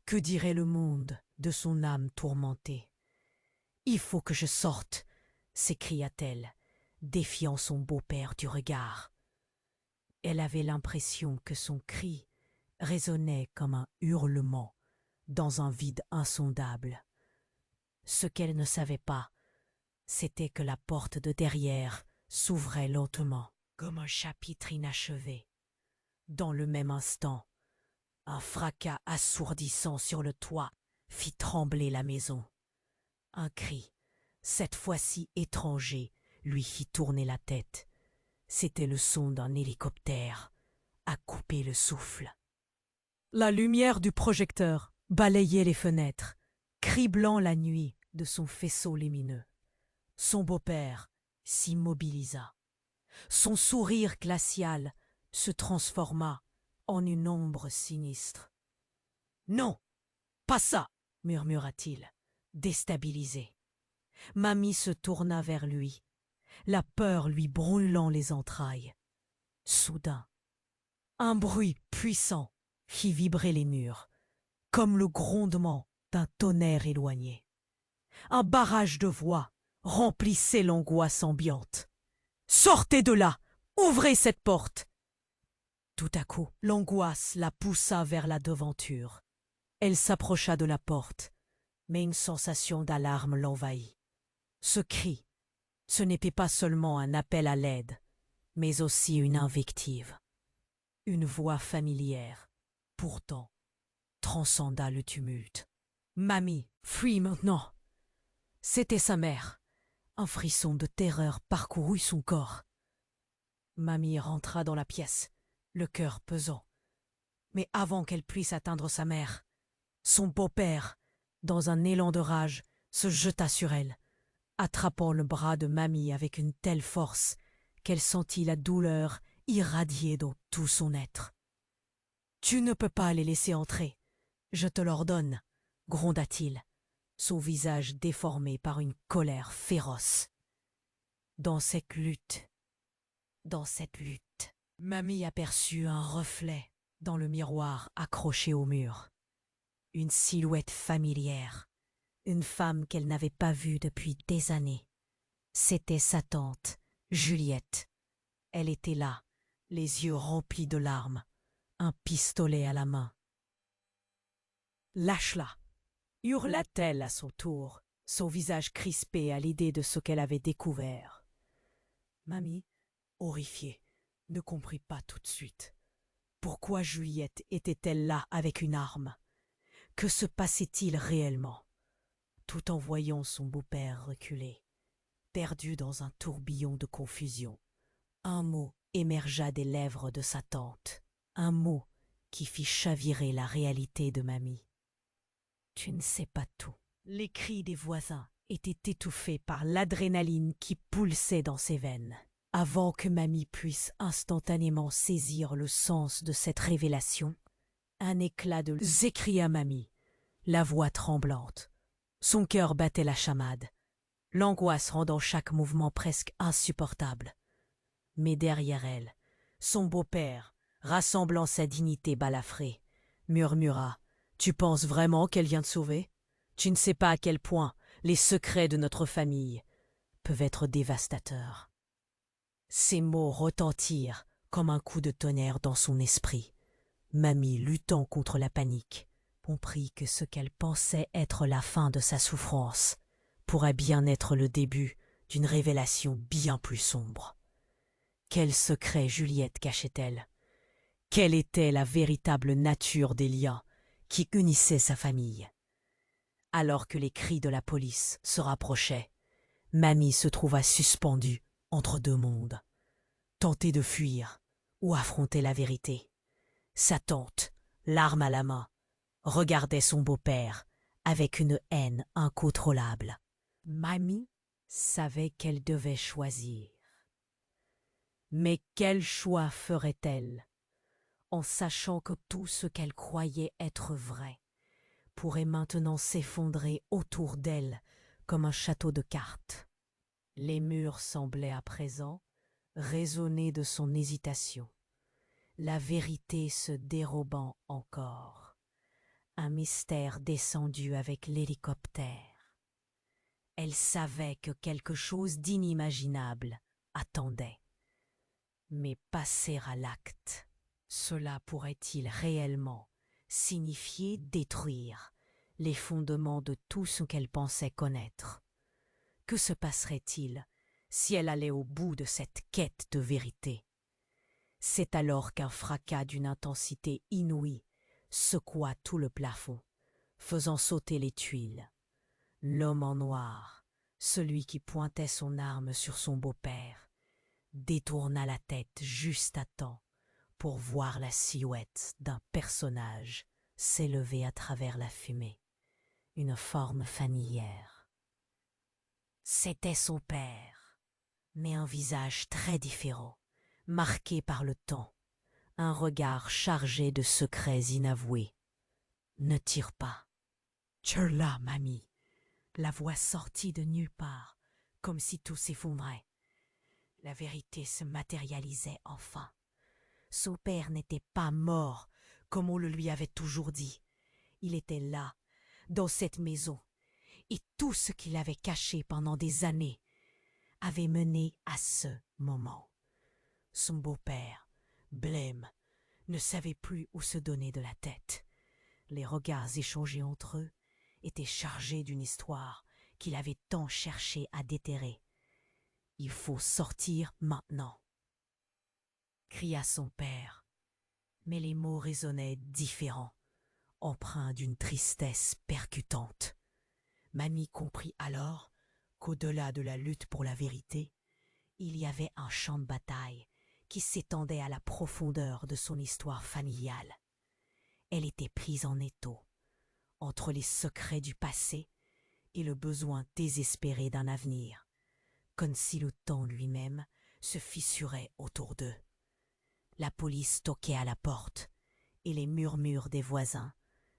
Que dirait le monde de son âme tourmentée? « Il faut que je sorte !» s'écria-t-elle, défiant son beau-père du regard. Elle avait l'impression que son cri résonnait comme un hurlement dans un vide insondable. Ce qu'elle ne savait pas, c'était que la porte de derrière s'ouvrait lentement, comme un chapitre inachevé. Dans le même instant, un fracas assourdissant sur le toit fit trembler la maison. Un cri, cette fois-ci étranger, lui fit tourner la tête. C'était le son d'un hélicoptère, à couper le souffle. La lumière du projecteur balayait les fenêtres, criblant la nuit de son faisceau lumineux. Son beau-père s'immobilisa. Son sourire glacial se transforma en une ombre sinistre. « Non, pas ça !» murmura-t-il, déstabilisé. Mamie se tourna vers lui, la peur lui brûlant les entrailles. Soudain, un bruit puissant fit vibrer les murs, comme le grondement d'un tonnerre éloigné. Un barrage de voix remplissait l'angoisse ambiante. « Sortez de là! Ouvrez cette porte !» Tout à coup, l'angoisse la poussa vers la devanture. Elle s'approcha de la porte, mais une sensation d'alarme l'envahit. Ce cri, ce n'était pas seulement un appel à l'aide, mais aussi une invective. Une voix familière, pourtant, transcenda le tumulte. « Mamie, fuis maintenant !» C'était sa mère. Un frisson de terreur parcourut son corps. Mamie rentra dans la pièce, le cœur pesant. Mais avant qu'elle puisse atteindre sa mère, son beau-père, dans un élan de rage, se jeta sur elle, attrapant le bras de Mamie avec une telle force qu'elle sentit la douleur irradier dans tout son être. « Tu ne peux pas les laisser entrer, je te l'ordonne, » gronda-t-il, son visage déformé par une colère féroce. Dans cette lutte, Mamie aperçut un reflet dans le miroir accroché au mur. Une silhouette familière, une femme qu'elle n'avait pas vue depuis des années. C'était sa tante, Juliette. Elle était là, les yeux remplis de larmes, un pistolet à la main. « Lâche-la !» hurla-t-elle à son tour, son visage crispé à l'idée de ce qu'elle avait découvert. Mamie, horrifiée, ne comprit pas tout de suite. Pourquoi Juliette était-elle là avec une arme? Que se passait-il réellement? Tout en voyant son beau-père reculer, perdu dans un tourbillon de confusion, un mot émergea des lèvres de sa tante, un mot qui fit chavirer la réalité de Mamie. « Tu ne sais pas tout. » Les cris des voisins étaient étouffés par l'adrénaline qui pulsait dans ses veines. Avant que Mamie puisse instantanément saisir le sens de cette révélation, un éclat de s'écria Mamie, la voix tremblante. Son cœur battait la chamade, l'angoisse rendant chaque mouvement presque insupportable. Mais derrière elle, son beau-père, rassemblant sa dignité balafrée, murmura « Tu penses vraiment qu'elle vient te sauver? Tu ne sais pas à quel point les secrets de notre famille peuvent être dévastateurs. » Ces mots retentirent comme un coup de tonnerre dans son esprit. Mamie, luttant contre la panique, comprit que ce qu'elle pensait être la fin de sa souffrance pourrait bien être le début d'une révélation bien plus sombre. Quel secret Juliette cachait-elle? Quelle était la véritable nature des liens qui unissaient sa famille? Alors que les cris de la police se rapprochaient, Mamie se trouva suspendue entre deux mondes. Tenter de fuir ou affronter la vérité. Sa tante, l'arme à la main, regardait son beau-père avec une haine incontrôlable. Mamie savait qu'elle devait choisir. Mais quel choix ferait-elle, en sachant que tout ce qu'elle croyait être vrai pourrait maintenant s'effondrer autour d'elle comme un château de cartes? Les murs semblaient à présent résonner de son hésitation, la vérité se dérobant encore, un mystère descendu avec l'hélicoptère. Elle savait que quelque chose d'inimaginable attendait. Mais passer à l'acte, cela pourrait-il réellement signifier détruire les fondements de tout ce qu'elle pensait connaître? Que se passerait-il si elle allait au bout de cette quête de vérité? C'est alors qu'un fracas d'une intensité inouïe secoua tout le plafond, faisant sauter les tuiles. L'homme en noir, celui qui pointait son arme sur son beau-père, détourna la tête juste à temps pour voir la silhouette d'un personnage s'élever à travers la fumée, une forme familière. C'était son père, mais un visage très différent, marqué par le temps, un regard chargé de secrets inavoués. « Ne tire pas. »« Tire-la, mamie !» La voix sortit de nulle part, comme si tout s'effondrait. La vérité se matérialisait enfin. Son père n'était pas mort, comme on le lui avait toujours dit. Il était là, dans cette maison, et tout ce qu'il avait caché pendant des années avait mené à ce moment. Son beau-père, blême, ne savait plus où se donner de la tête. Les regards échangés entre eux étaient chargés d'une histoire qu'il avait tant cherché à déterrer. « Il faut sortir maintenant !» cria son père, mais les mots résonnaient différents, empreints d'une tristesse percutante. Mamie comprit alors qu'au-delà de la lutte pour la vérité, il y avait un champ de bataille qui s'étendait à la profondeur de son histoire familiale. Elle était prise en étau entre les secrets du passé et le besoin désespéré d'un avenir, comme si le temps lui-même se fissurait autour d'eux. La police toquait à la porte et les murmures des voisins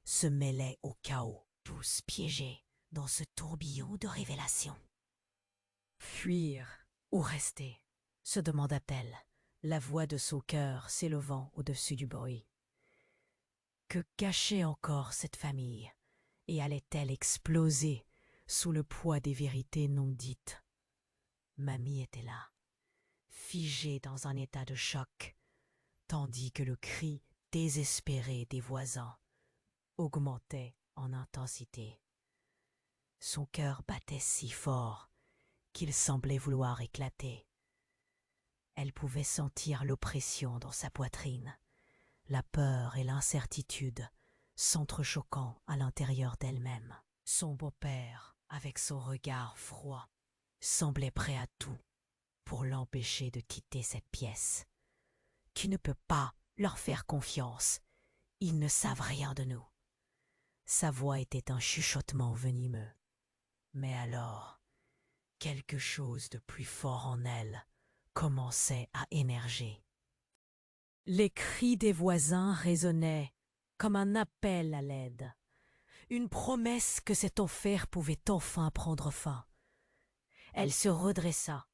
se mêlaient au chaos, tous piégés dans ce tourbillon de révélations. « Fuir ou rester ?» se demanda-t-elle, la voix de son cœur s'élevant au-dessus du bruit. Que cachait encore cette famille, et allait-elle exploser sous le poids des vérités non dites? Mamie était là, figée dans un état de choc, tandis que le cri désespéré des voisins augmentait en intensité. Son cœur battait si fort qu'il semblait vouloir éclater. Elle pouvait sentir l'oppression dans sa poitrine, la peur et l'incertitude s'entrechoquant à l'intérieur d'elle-même. Son beau-père, avec son regard froid, semblait prêt à tout pour l'empêcher de quitter cette pièce. « Tu ne peux pas leur faire confiance, ils ne savent rien de nous. » Sa voix était un chuchotement venimeux. Mais alors, quelque chose de plus fort en elle commençait à émerger. Les cris des voisins résonnaient comme un appel à l'aide, une promesse que cet enfer pouvait enfin prendre fin. Elle se redressa,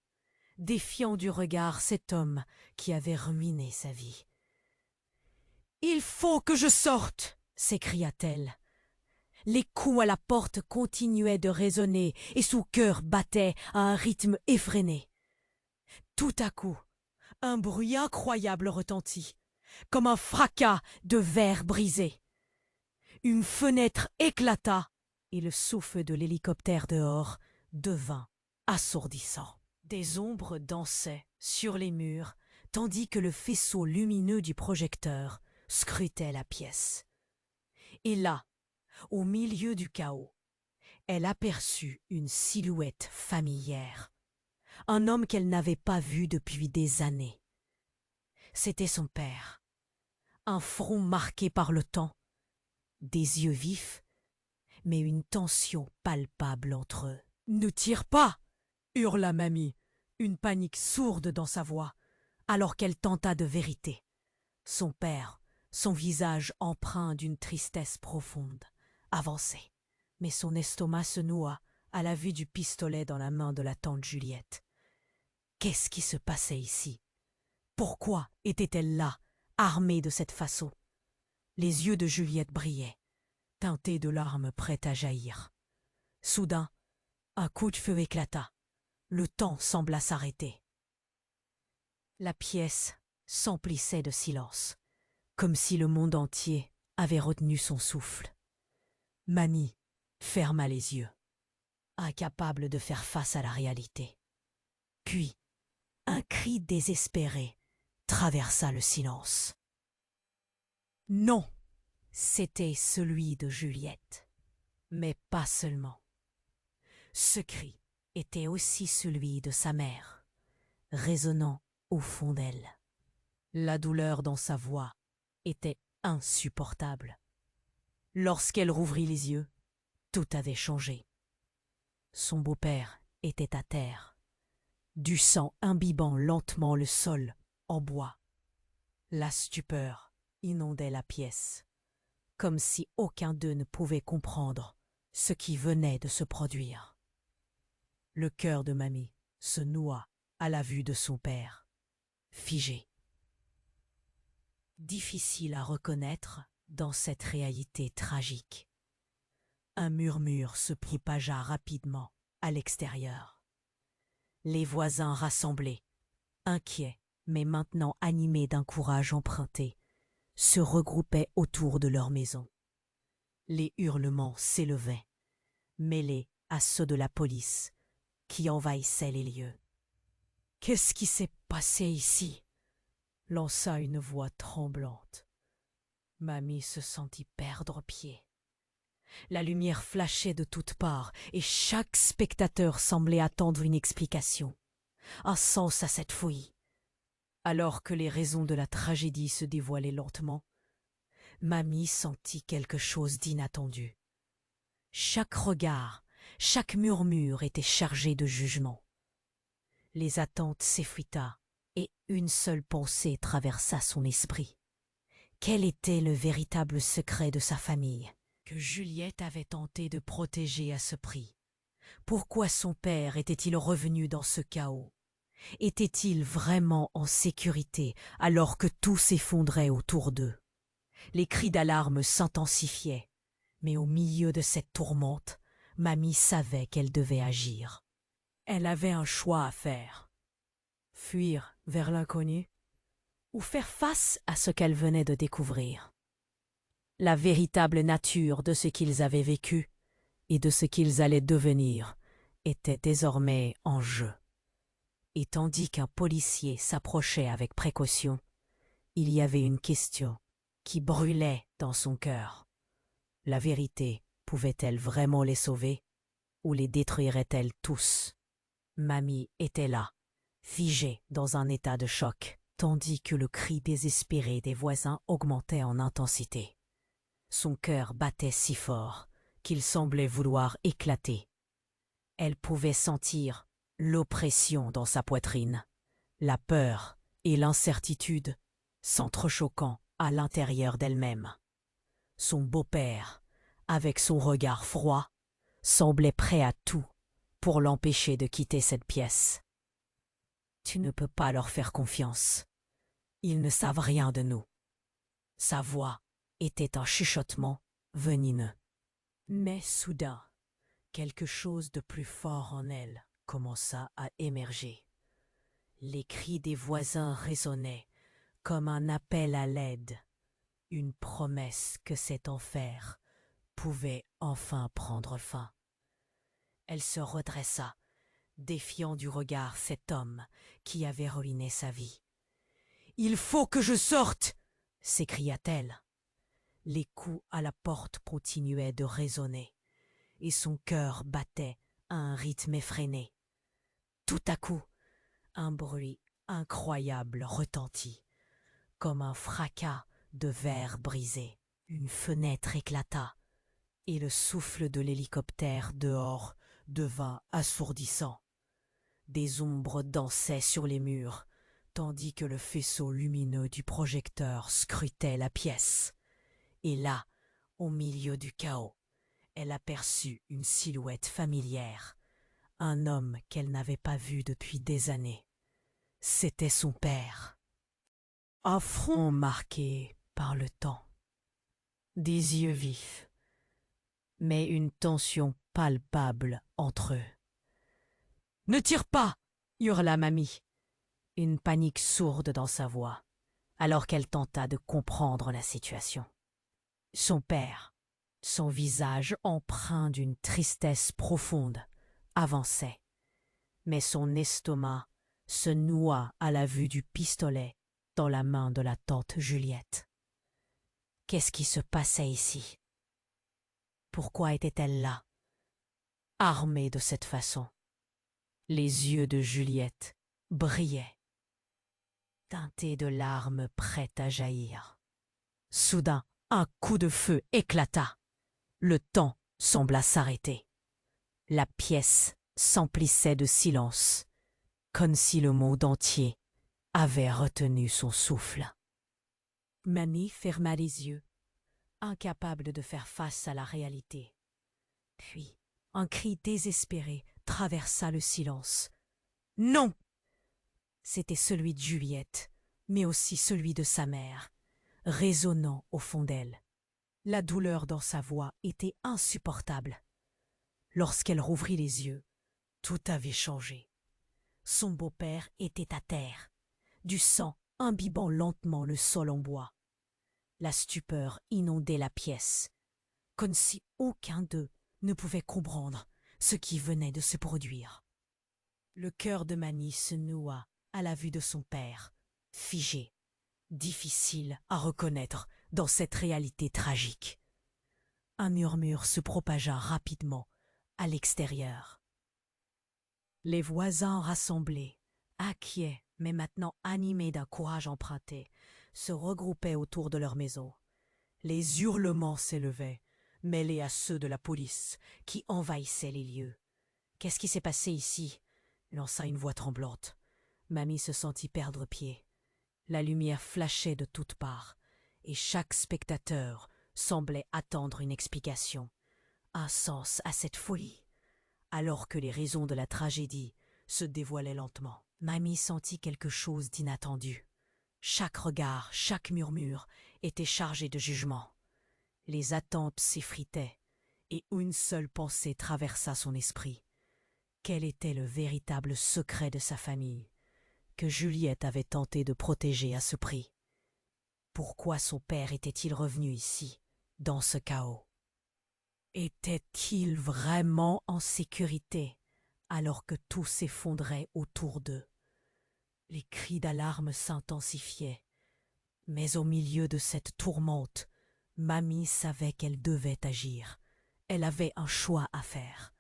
défiant du regard cet homme qui avait ruiné sa vie. « Il faut que je sorte !» s'écria-t-elle. Les coups à la porte continuaient de résonner et son cœur battait à un rythme effréné. Tout à coup, un bruit incroyable retentit, comme un fracas de verre brisé. Une fenêtre éclata et le souffle de l'hélicoptère dehors devint assourdissant. Des ombres dansaient sur les murs, tandis que le faisceau lumineux du projecteur scrutait la pièce. Et là, au milieu du chaos, elle aperçut une silhouette familière, un homme qu'elle n'avait pas vu depuis des années. C'était son père, un front marqué par le temps, des yeux vifs, mais une tension palpable entre eux. « Ne tire pas !» hurla Mamie, une panique sourde dans sa voix, alors qu'elle tenta de vérité. Son père, son visage empreint d'une tristesse profonde, avançait, mais son estomac se noua à la vue du pistolet dans la main de la tante Juliette. Qu'est-ce qui se passait ici? Pourquoi était-elle là, armée de cette façon? Les yeux de Juliette brillaient, teintés de larmes prêtes à jaillir. Soudain, un coup de feu éclata. Le temps sembla s'arrêter. La pièce s'emplissait de silence, comme si le monde entier avait retenu son souffle. Mamie ferma les yeux, incapable de faire face à la réalité. Puis, un cri désespéré traversa le silence. Non, c'était celui de Juliette, mais pas seulement. Ce cri était aussi celui de sa mère, résonnant au fond d'elle. La douleur dans sa voix était insupportable. Lorsqu'elle rouvrit les yeux, tout avait changé. Son beau-père était à terre, du sang imbibant lentement le sol en bois. La stupeur inondait la pièce, comme si aucun d'eux ne pouvait comprendre ce qui venait de se produire. Le cœur de Mamie se noua à la vue de son père, figé. Difficile à reconnaître dans cette réalité tragique. Un murmure se propagea rapidement à l'extérieur. Les voisins rassemblés, inquiets mais maintenant animés d'un courage emprunté, se regroupaient autour de leur maison. Les hurlements s'élevaient, mêlés à ceux de la police qui envahissaient les lieux. « Qu'est-ce qui s'est passé ici ?» lança une voix tremblante. Mamie se sentit perdre pied. La lumière flashait de toutes parts et chaque spectateur semblait attendre une explication, un sens à cette fouille. Alors que les raisons de la tragédie se dévoilaient lentement, Mamie sentit quelque chose d'inattendu. Chaque regard, chaque murmure était chargé de jugement. Les attentes s'effrita et une seule pensée traversa son esprit. Quel était le véritable secret de sa famille, que Juliette avait tenté de protéger à ce prix? Pourquoi son père était-il revenu dans ce chaos? Était-il vraiment en sécurité alors que tout s'effondrait autour d'eux? Les cris d'alarme s'intensifiaient, mais au milieu de cette tourmente, Mamie savait qu'elle devait agir. Elle avait un choix à faire. Fuir vers l'inconnu ou faire face à ce qu'elle venait de découvrir. La véritable nature de ce qu'ils avaient vécu et de ce qu'ils allaient devenir était désormais en jeu. Et tandis qu'un policier s'approchait avec précaution, il y avait une question qui brûlait dans son cœur. La vérité pouvait-elle vraiment les sauver ou les détruirait-elle tous? Mamie était là, figée dans un état de choc, tandis que le cri désespéré des voisins augmentait en intensité. Son cœur battait si fort qu'il semblait vouloir éclater. Elle pouvait sentir l'oppression dans sa poitrine, la peur et l'incertitude s'entrechoquant à l'intérieur d'elle-même. Son beau-père, avec son regard froid, semblait prêt à tout pour l'empêcher de quitter cette pièce. « Tu ne peux pas leur faire confiance. Ils ne savent rien de nous. » Sa voix était un chuchotement venimeux. Mais soudain, quelque chose de plus fort en elle commença à émerger. Les cris des voisins résonnaient comme un appel à l'aide, une promesse que cet enfer pouvait enfin prendre fin. Elle se redressa, défiant du regard cet homme qui avait ruiné sa vie. « Il faut que je sorte !» s'écria-t-elle. Les coups à la porte continuaient de résonner, et son cœur battait à un rythme effréné. Tout à coup, un bruit incroyable retentit, comme un fracas de verre brisé. Une fenêtre éclata, et le souffle de l'hélicoptère dehors devint assourdissant. Des ombres dansaient sur les murs, tandis que le faisceau lumineux du projecteur scrutait la pièce. Et là, au milieu du chaos, elle aperçut une silhouette familière, un homme qu'elle n'avait pas vu depuis des années. C'était son père. Un front marqué par le temps, des yeux vifs, mais une tension palpable entre eux. « Ne tire pas !» hurla Mamie, une panique sourde dans sa voix, alors qu'elle tenta de comprendre la situation. Son père, son visage empreint d'une tristesse profonde, avançait, mais son estomac se noua à la vue du pistolet dans la main de la tante Juliette. Qu'est-ce qui se passait ici? Pourquoi était-elle là, armée de cette façon? Les yeux de Juliette brillaient, teintés de larmes prêtes à jaillir. Soudain, un coup de feu éclata. Le temps sembla s'arrêter. La pièce s'emplissait de silence, comme si le monde entier avait retenu son souffle. Mamie ferma les yeux, incapable de faire face à la réalité. Puis, un cri désespéré traversa le silence. « Non !» C'était celui de Juliette, mais aussi celui de sa mère, résonnant au fond d'elle. La douleur dans sa voix était insupportable. Lorsqu'elle rouvrit les yeux, tout avait changé. Son beau-père était à terre, du sang imbibant lentement le sol en bois. La stupeur inondait la pièce, comme si aucun d'eux ne pouvait comprendre ce qui venait de se produire. Le cœur de Mamie se noua à la vue de son père, figé, difficile à reconnaître dans cette réalité tragique. Un murmure se propagea rapidement à l'extérieur. Les voisins rassemblés, inquiets mais maintenant animés d'un courage emprunté, se regroupaient autour de leur maison. Les hurlements s'élevaient, mêlés à ceux de la police qui envahissaient les lieux. « Qu'est-ce qui s'est passé ici ?» lança une voix tremblante. Mamie se sentit perdre pied. La lumière flashait de toutes parts, et chaque spectateur semblait attendre une explication, un sens à cette folie. Alors que les raisons de la tragédie se dévoilaient lentement, Mamie sentit quelque chose d'inattendu. Chaque regard, chaque murmure était chargé de jugement. Les attentes s'effritaient, et une seule pensée traversa son esprit. Quel était le véritable secret de sa famille, que Juliette avait tenté de protéger à ce prix? Pourquoi son père était-il revenu ici, dans ce chaos? Était-il vraiment en sécurité, alors que tout s'effondrait autour d'eux? Les cris d'alarme s'intensifiaient, mais au milieu de cette tourmente, Mamie savait qu'elle devait agir. Elle avait un choix à faire.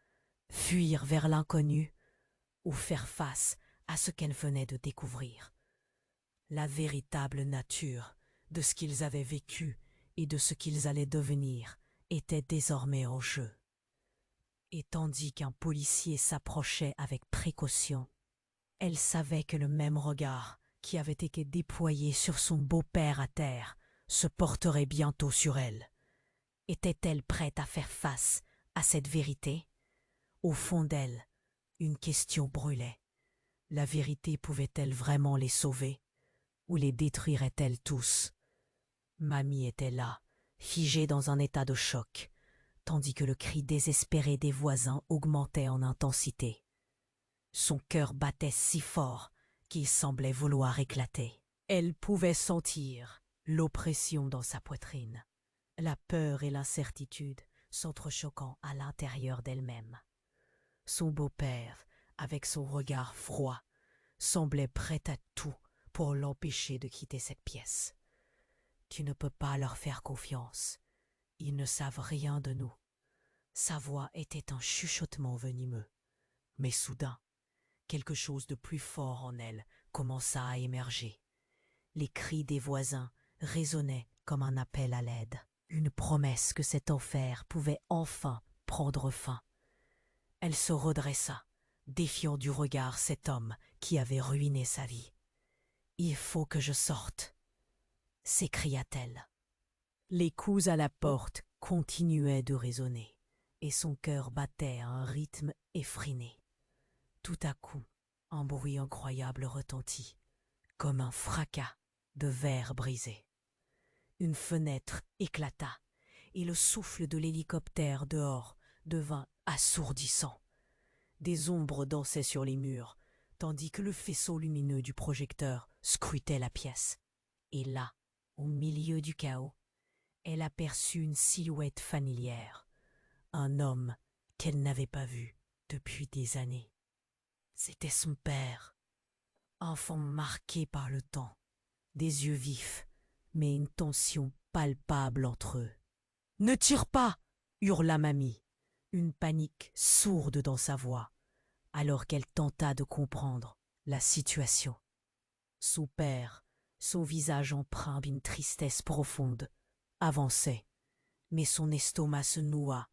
Fuir vers l'inconnu ou faire face à ce qu'elle venait de découvrir. La véritable nature de ce qu'ils avaient vécu et de ce qu'ils allaient devenir était désormais en jeu. Et tandis qu'un policier s'approchait avec précaution, elle savait que le même regard qui avait été déployé sur son beau-père à terre se porterait bientôt sur elle. Était-elle prête à faire face à cette vérité? Au fond d'elle, une question brûlait. La vérité pouvait-elle vraiment les sauver, ou les détruirait-elle tous? Mamie était là, figée dans un état de choc, tandis que le cri désespéré des voisins augmentait en intensité. Son cœur battait si fort qu'il semblait vouloir éclater. Elle pouvait sentir l'oppression dans sa poitrine, la peur et l'incertitude s'entrechoquant à l'intérieur d'elle-même. Son beau-père avec son regard froid, semblait prêt à tout pour l'empêcher de quitter cette pièce. Tu ne peux pas leur faire confiance. Ils ne savent rien de nous. Sa voix était un chuchotement venimeux. Mais soudain, quelque chose de plus fort en elle commença à émerger. Les cris des voisins résonnaient comme un appel à l'aide, une promesse que cet enfer pouvait enfin prendre fin. Elle se redressa, défiant du regard cet homme qui avait ruiné sa vie. « Il faut que je sorte !» s'écria-t-elle. Les coups à la porte continuaient de résonner, et son cœur battait à un rythme effréné. Tout à coup, un bruit incroyable retentit, comme un fracas de verre brisé. Une fenêtre éclata, et le souffle de l'hélicoptère dehors devint assourdissant. Des ombres dansaient sur les murs, tandis que le faisceau lumineux du projecteur scrutait la pièce. Et là, au milieu du chaos, elle aperçut une silhouette familière, un homme qu'elle n'avait pas vu depuis des années. C'était son père, enfant marqué par le temps, des yeux vifs, mais une tension palpable entre eux. « Ne tire pas !» hurla Mamie, une panique sourde dans sa voix, alors qu'elle tenta de comprendre la situation. Son père, son visage empreint d'une tristesse profonde, avançait, mais son estomac se noua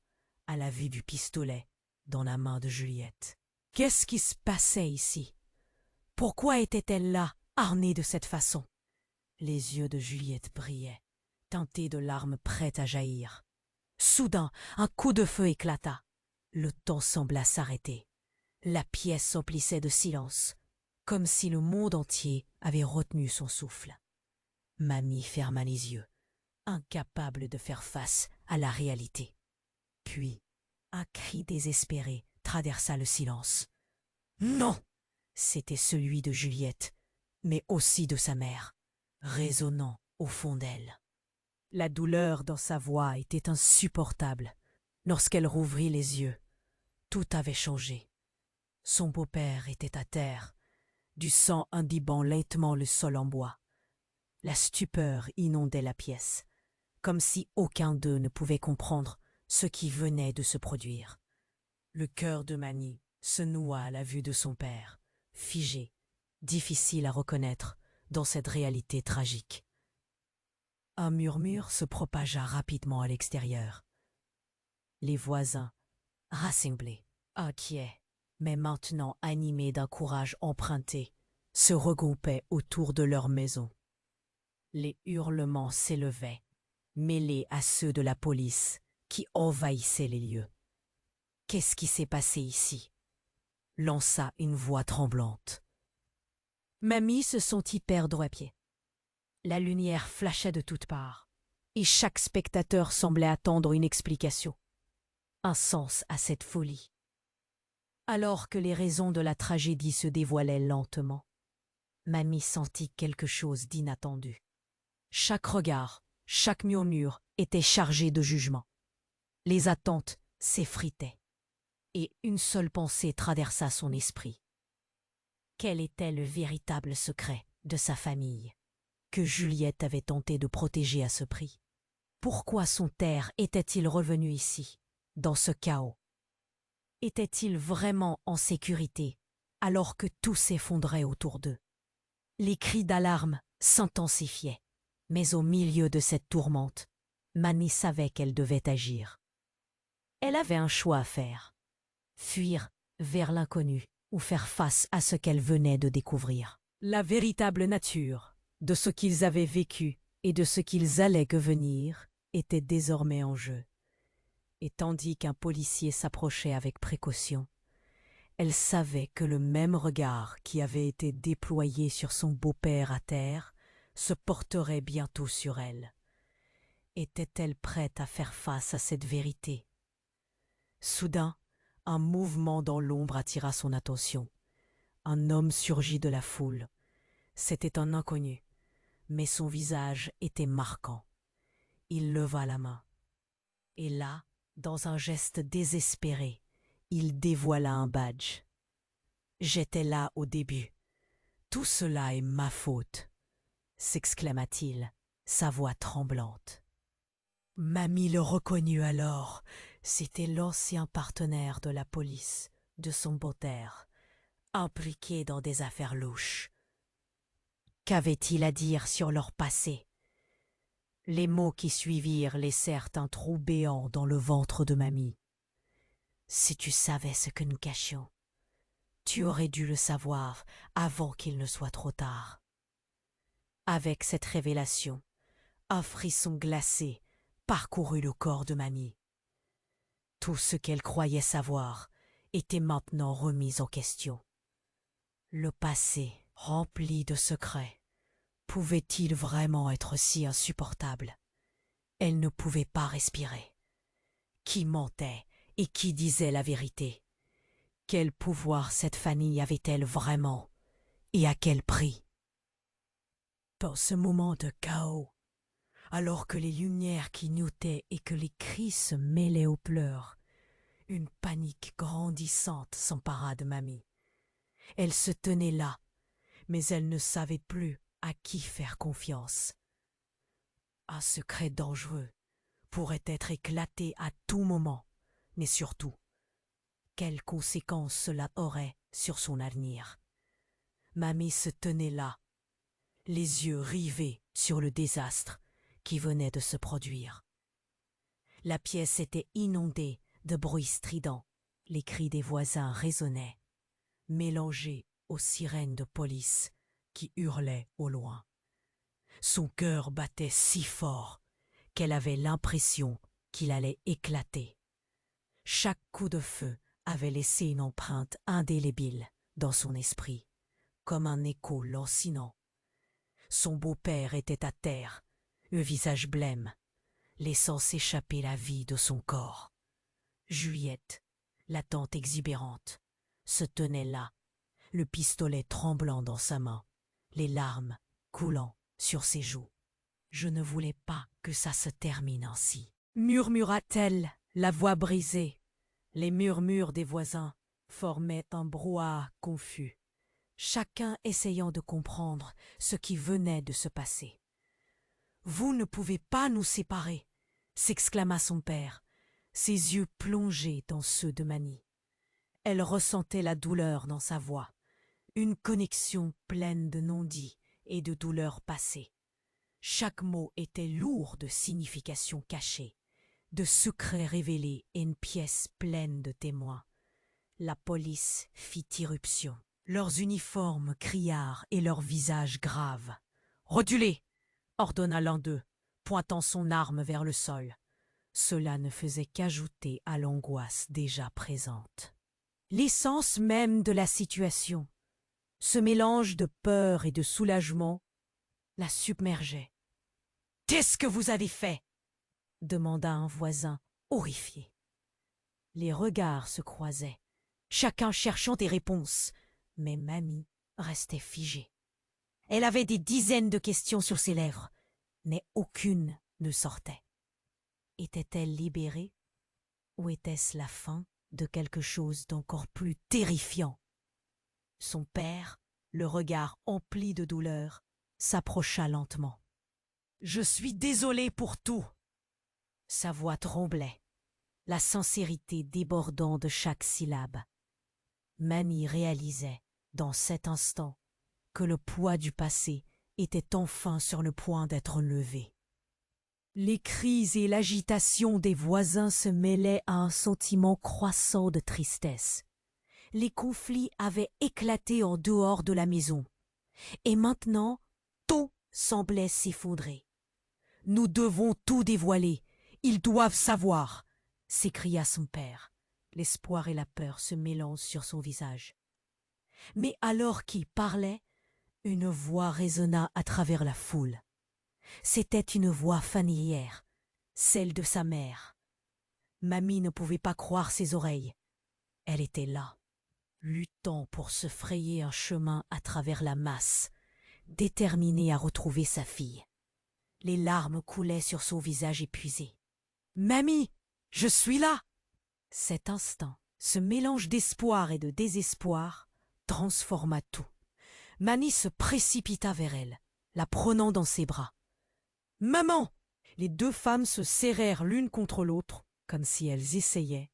à la vue du pistolet dans la main de Juliette. Qu'est-ce qui se passait ici? Pourquoi était-elle là, harnée de cette façon? Les yeux de Juliette brillaient, teintés de larmes prêtes à jaillir. Soudain, un coup de feu éclata. Le temps sembla s'arrêter. La pièce s'emplissait de silence, comme si le monde entier avait retenu son souffle. Mamie ferma les yeux, incapable de faire face à la réalité. Puis, un cri désespéré traversa le silence. Non! C'était celui de Juliette, mais aussi de sa mère, résonnant au fond d'elle. La douleur dans sa voix était insupportable. Lorsqu'elle rouvrit les yeux, tout avait changé. Son beau-père était à terre, du sang imbibant lentement le sol en bois. La stupeur inondait la pièce, comme si aucun d'eux ne pouvait comprendre ce qui venait de se produire. Le cœur de Mamie se noua à la vue de son père, figé, difficile à reconnaître dans cette réalité tragique. Un murmure se propagea rapidement à l'extérieur. Les voisins, rassemblés, inquiets, mais maintenant animés d'un courage emprunté, se regroupaient autour de leur maison. Les hurlements s'élevaient, mêlés à ceux de la police qui envahissaient les lieux. « Qu'est-ce qui s'est passé ici ?» lança une voix tremblante. Mamie se sentit perdre pied. La lumière flashait de toutes parts, et chaque spectateur semblait attendre une explication, un sens à cette folie. Alors que les raisons de la tragédie se dévoilaient lentement, Mamie sentit quelque chose d'inattendu. Chaque regard, chaque murmure était chargé de jugement. Les attentes s'effritaient, et une seule pensée traversa son esprit. Quel était le véritable secret de sa famille, que Juliette avait tenté de protéger à ce prix? Pourquoi son père était-il revenu ici, dans ce chaos? Était-il vraiment en sécurité, alors que tout s'effondrait autour d'eux? Les cris d'alarme s'intensifiaient, mais au milieu de cette tourmente, Mamie savait qu'elle devait agir. Elle avait un choix à faire: fuir vers l'inconnu ou faire face à ce qu'elle venait de découvrir. La véritable nature de ce qu'ils avaient vécu et de ce qu'ils allaient devenir était désormais en jeu. Et tandis qu'un policier s'approchait avec précaution, elle savait que le même regard qui avait été déployé sur son beau-père à terre se porterait bientôt sur elle. Était-elle prête à faire face à cette vérité? Soudain, un mouvement dans l'ombre attira son attention. Un homme surgit de la foule. C'était un inconnu, mais son visage était marquant. Il leva la main. Et là, dans un geste désespéré, il dévoila un badge. J'étais là au début. Tout cela est ma faute, s'exclama-t-il, sa voix tremblante. Mamie le reconnut alors. C'était l'ancien partenaire de la police, de son beau-père, impliqué dans des affaires louches. Qu'avait-il à dire sur leur passé? Les mots qui suivirent laissèrent un trou béant dans le ventre de Mamie. Si tu savais ce que nous cachions, tu aurais dû le savoir avant qu'il ne soit trop tard. Avec cette révélation, un frisson glacé parcourut le corps de Mamie. Tout ce qu'elle croyait savoir était maintenant remis en question. Le passé, rempli de secrets, pouvait-il vraiment être si insupportable? Elle ne pouvait pas respirer. Qui mentait et qui disait la vérité? Quel pouvoir cette famille avait-elle vraiment? Et à quel prix? Dans ce moment de chaos, alors que les lumières clignotaient et que les cris se mêlaient aux pleurs, une panique grandissante s'empara de Mamie. Elle se tenait là, mais elle ne savait plus à qui faire confiance. Un secret dangereux pourrait être éclaté à tout moment, mais surtout, quelles conséquences cela aurait sur son avenir? Mamie se tenait là, les yeux rivés sur le désastre qui venait de se produire. La pièce était inondée de bruits stridents, les cris des voisins résonnaient, mélangés aux sirènes de police qui hurlaient au loin. Son cœur battait si fort qu'elle avait l'impression qu'il allait éclater. Chaque coup de feu avait laissé une empreinte indélébile dans son esprit, comme un écho lancinant. Son beau-père était à terre, le visage blême, laissant s'échapper la vie de son corps. Juliette, la tante exubérante, se tenait là, le pistolet tremblant dans sa main, les larmes coulant sur ses joues. « Je ne voulais pas que ça se termine ainsi, » murmura-t-elle, la voix brisée. Les murmures des voisins formaient un brouhaha confus, chacun essayant de comprendre ce qui venait de se passer. « Vous ne pouvez pas nous séparer !» s'exclama son père, ses yeux plongés dans ceux de Mamie. Elle ressentait la douleur dans sa voix, une connexion pleine de non-dits et de douleurs passées. Chaque mot était lourd de significations cachées, de secrets révélés et une pièce pleine de témoins. La police fit irruption. Leurs uniformes criards et leurs visages graves. « Reculez !» ordonna l'un d'eux, pointant son arme vers le sol. Cela ne faisait qu'ajouter à l'angoisse déjà présente. L'essence même de la situation, ce mélange de peur et de soulagement, la submergeait. « Qu'est-ce que vous avez fait ?» demanda un voisin, horrifié. Les regards se croisaient, chacun cherchant des réponses, mais Mamie restait figée. Elle avait des dizaines de questions sur ses lèvres, mais aucune ne sortait. Était-elle libérée, ou était-ce la fin de quelque chose d'encore plus terrifiant? Son père, le regard empli de douleur, s'approcha lentement. « Je suis désolé pour tout !» Sa voix tremblait, la sincérité débordant de chaque syllabe. Mamie réalisait, dans cet instant, que le poids du passé était enfin sur le point d'être levé. Les cris et l'agitation des voisins se mêlaient à un sentiment croissant de tristesse. Les conflits avaient éclaté en dehors de la maison, et maintenant tout semblait s'effondrer. « Nous devons tout dévoiler, ils doivent savoir !» s'écria son père. L'espoir et la peur se mélangent sur son visage. Mais alors qu'il parlait, une voix résonna à travers la foule. C'était une voix familière, celle de sa mère. Mamie ne pouvait pas croire ses oreilles. Elle était là, luttant pour se frayer un chemin à travers la masse, déterminée à retrouver sa fille. Les larmes coulaient sur son visage épuisé. « Mamie, je suis là !» Cet instant, ce mélange d'espoir et de désespoir, transforma tout. Mani se précipita vers elle, la prenant dans ses bras. « Maman !» Les deux femmes se serrèrent l'une contre l'autre, comme si elles essayaient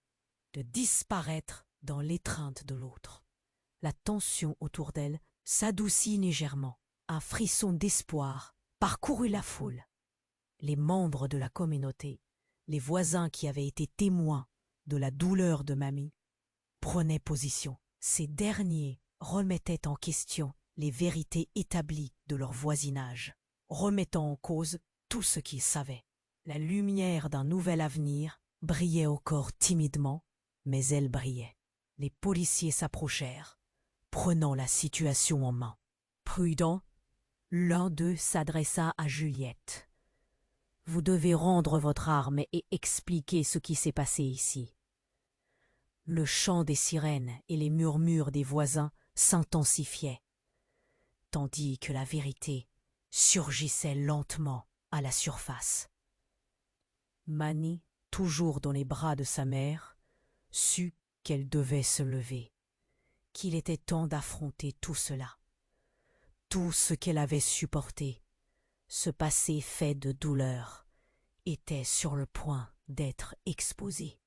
de disparaître dans l'étreinte de l'autre. La tension autour d'elles s'adoucit légèrement. Un frisson d'espoir parcourut la foule. Les membres de la communauté, les voisins qui avaient été témoins de la douleur de Mamie, prenaient position. Ces derniers remettaient en question les vérités établies de leur voisinage, remettant en cause tout ce qu'ils savaient. La lumière d'un nouvel avenir brillait encore timidement, mais elle brillait. Les policiers s'approchèrent, prenant la situation en main. Prudent, l'un d'eux s'adressa à Juliette. « Vous devez rendre votre arme et expliquer ce qui s'est passé ici. » Le chant des sirènes et les murmures des voisins s'intensifiaient, tandis que la vérité surgissait lentement à la surface. Mani, toujours dans les bras de sa mère, sut qu'elle devait se lever, qu'il était temps d'affronter tout cela. Tout ce qu'elle avait supporté, ce passé fait de douleur, était sur le point d'être exposé.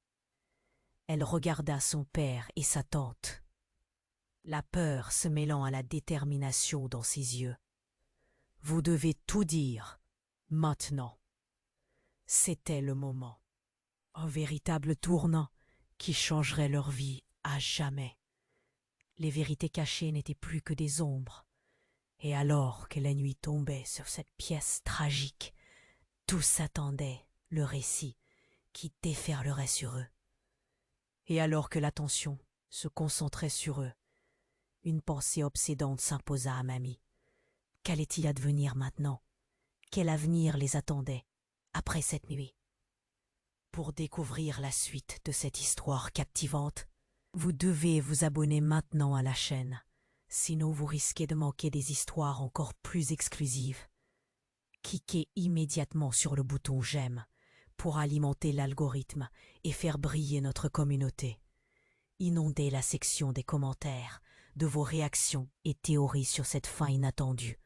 Elle regarda son père et sa tante, la peur se mêlant à la détermination dans ses yeux. « Vous devez tout dire, maintenant. » C'était le moment. Un véritable tournant qui changerait leur vie à jamais. Les vérités cachées n'étaient plus que des ombres. Et alors que la nuit tombait sur cette pièce tragique, tous attendaient le récit qui déferlerait sur eux. Et alors que l'attention se concentrait sur eux, une pensée obsédante s'imposa à Mamie. Qu'allait-il advenir maintenant? Quel avenir les attendait après cette nuit? Pour découvrir la suite de cette histoire captivante, vous devez vous abonner maintenant à la chaîne, sinon vous risquez de manquer des histoires encore plus exclusives. Cliquez immédiatement sur le bouton j'aime pour alimenter l'algorithme et faire briller notre communauté. Inondez la section des commentaires de vos réactions et théories sur cette fin inattendue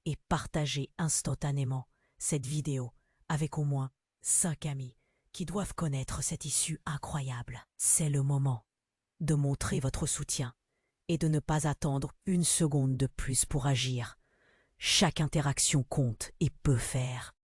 et partagez instantanément cette vidéo avec au moins 5 amis qui doivent connaître cette issue incroyable. C'est le moment de montrer votre soutien et de ne pas attendre une seconde de plus pour agir. Chaque interaction compte et peut faire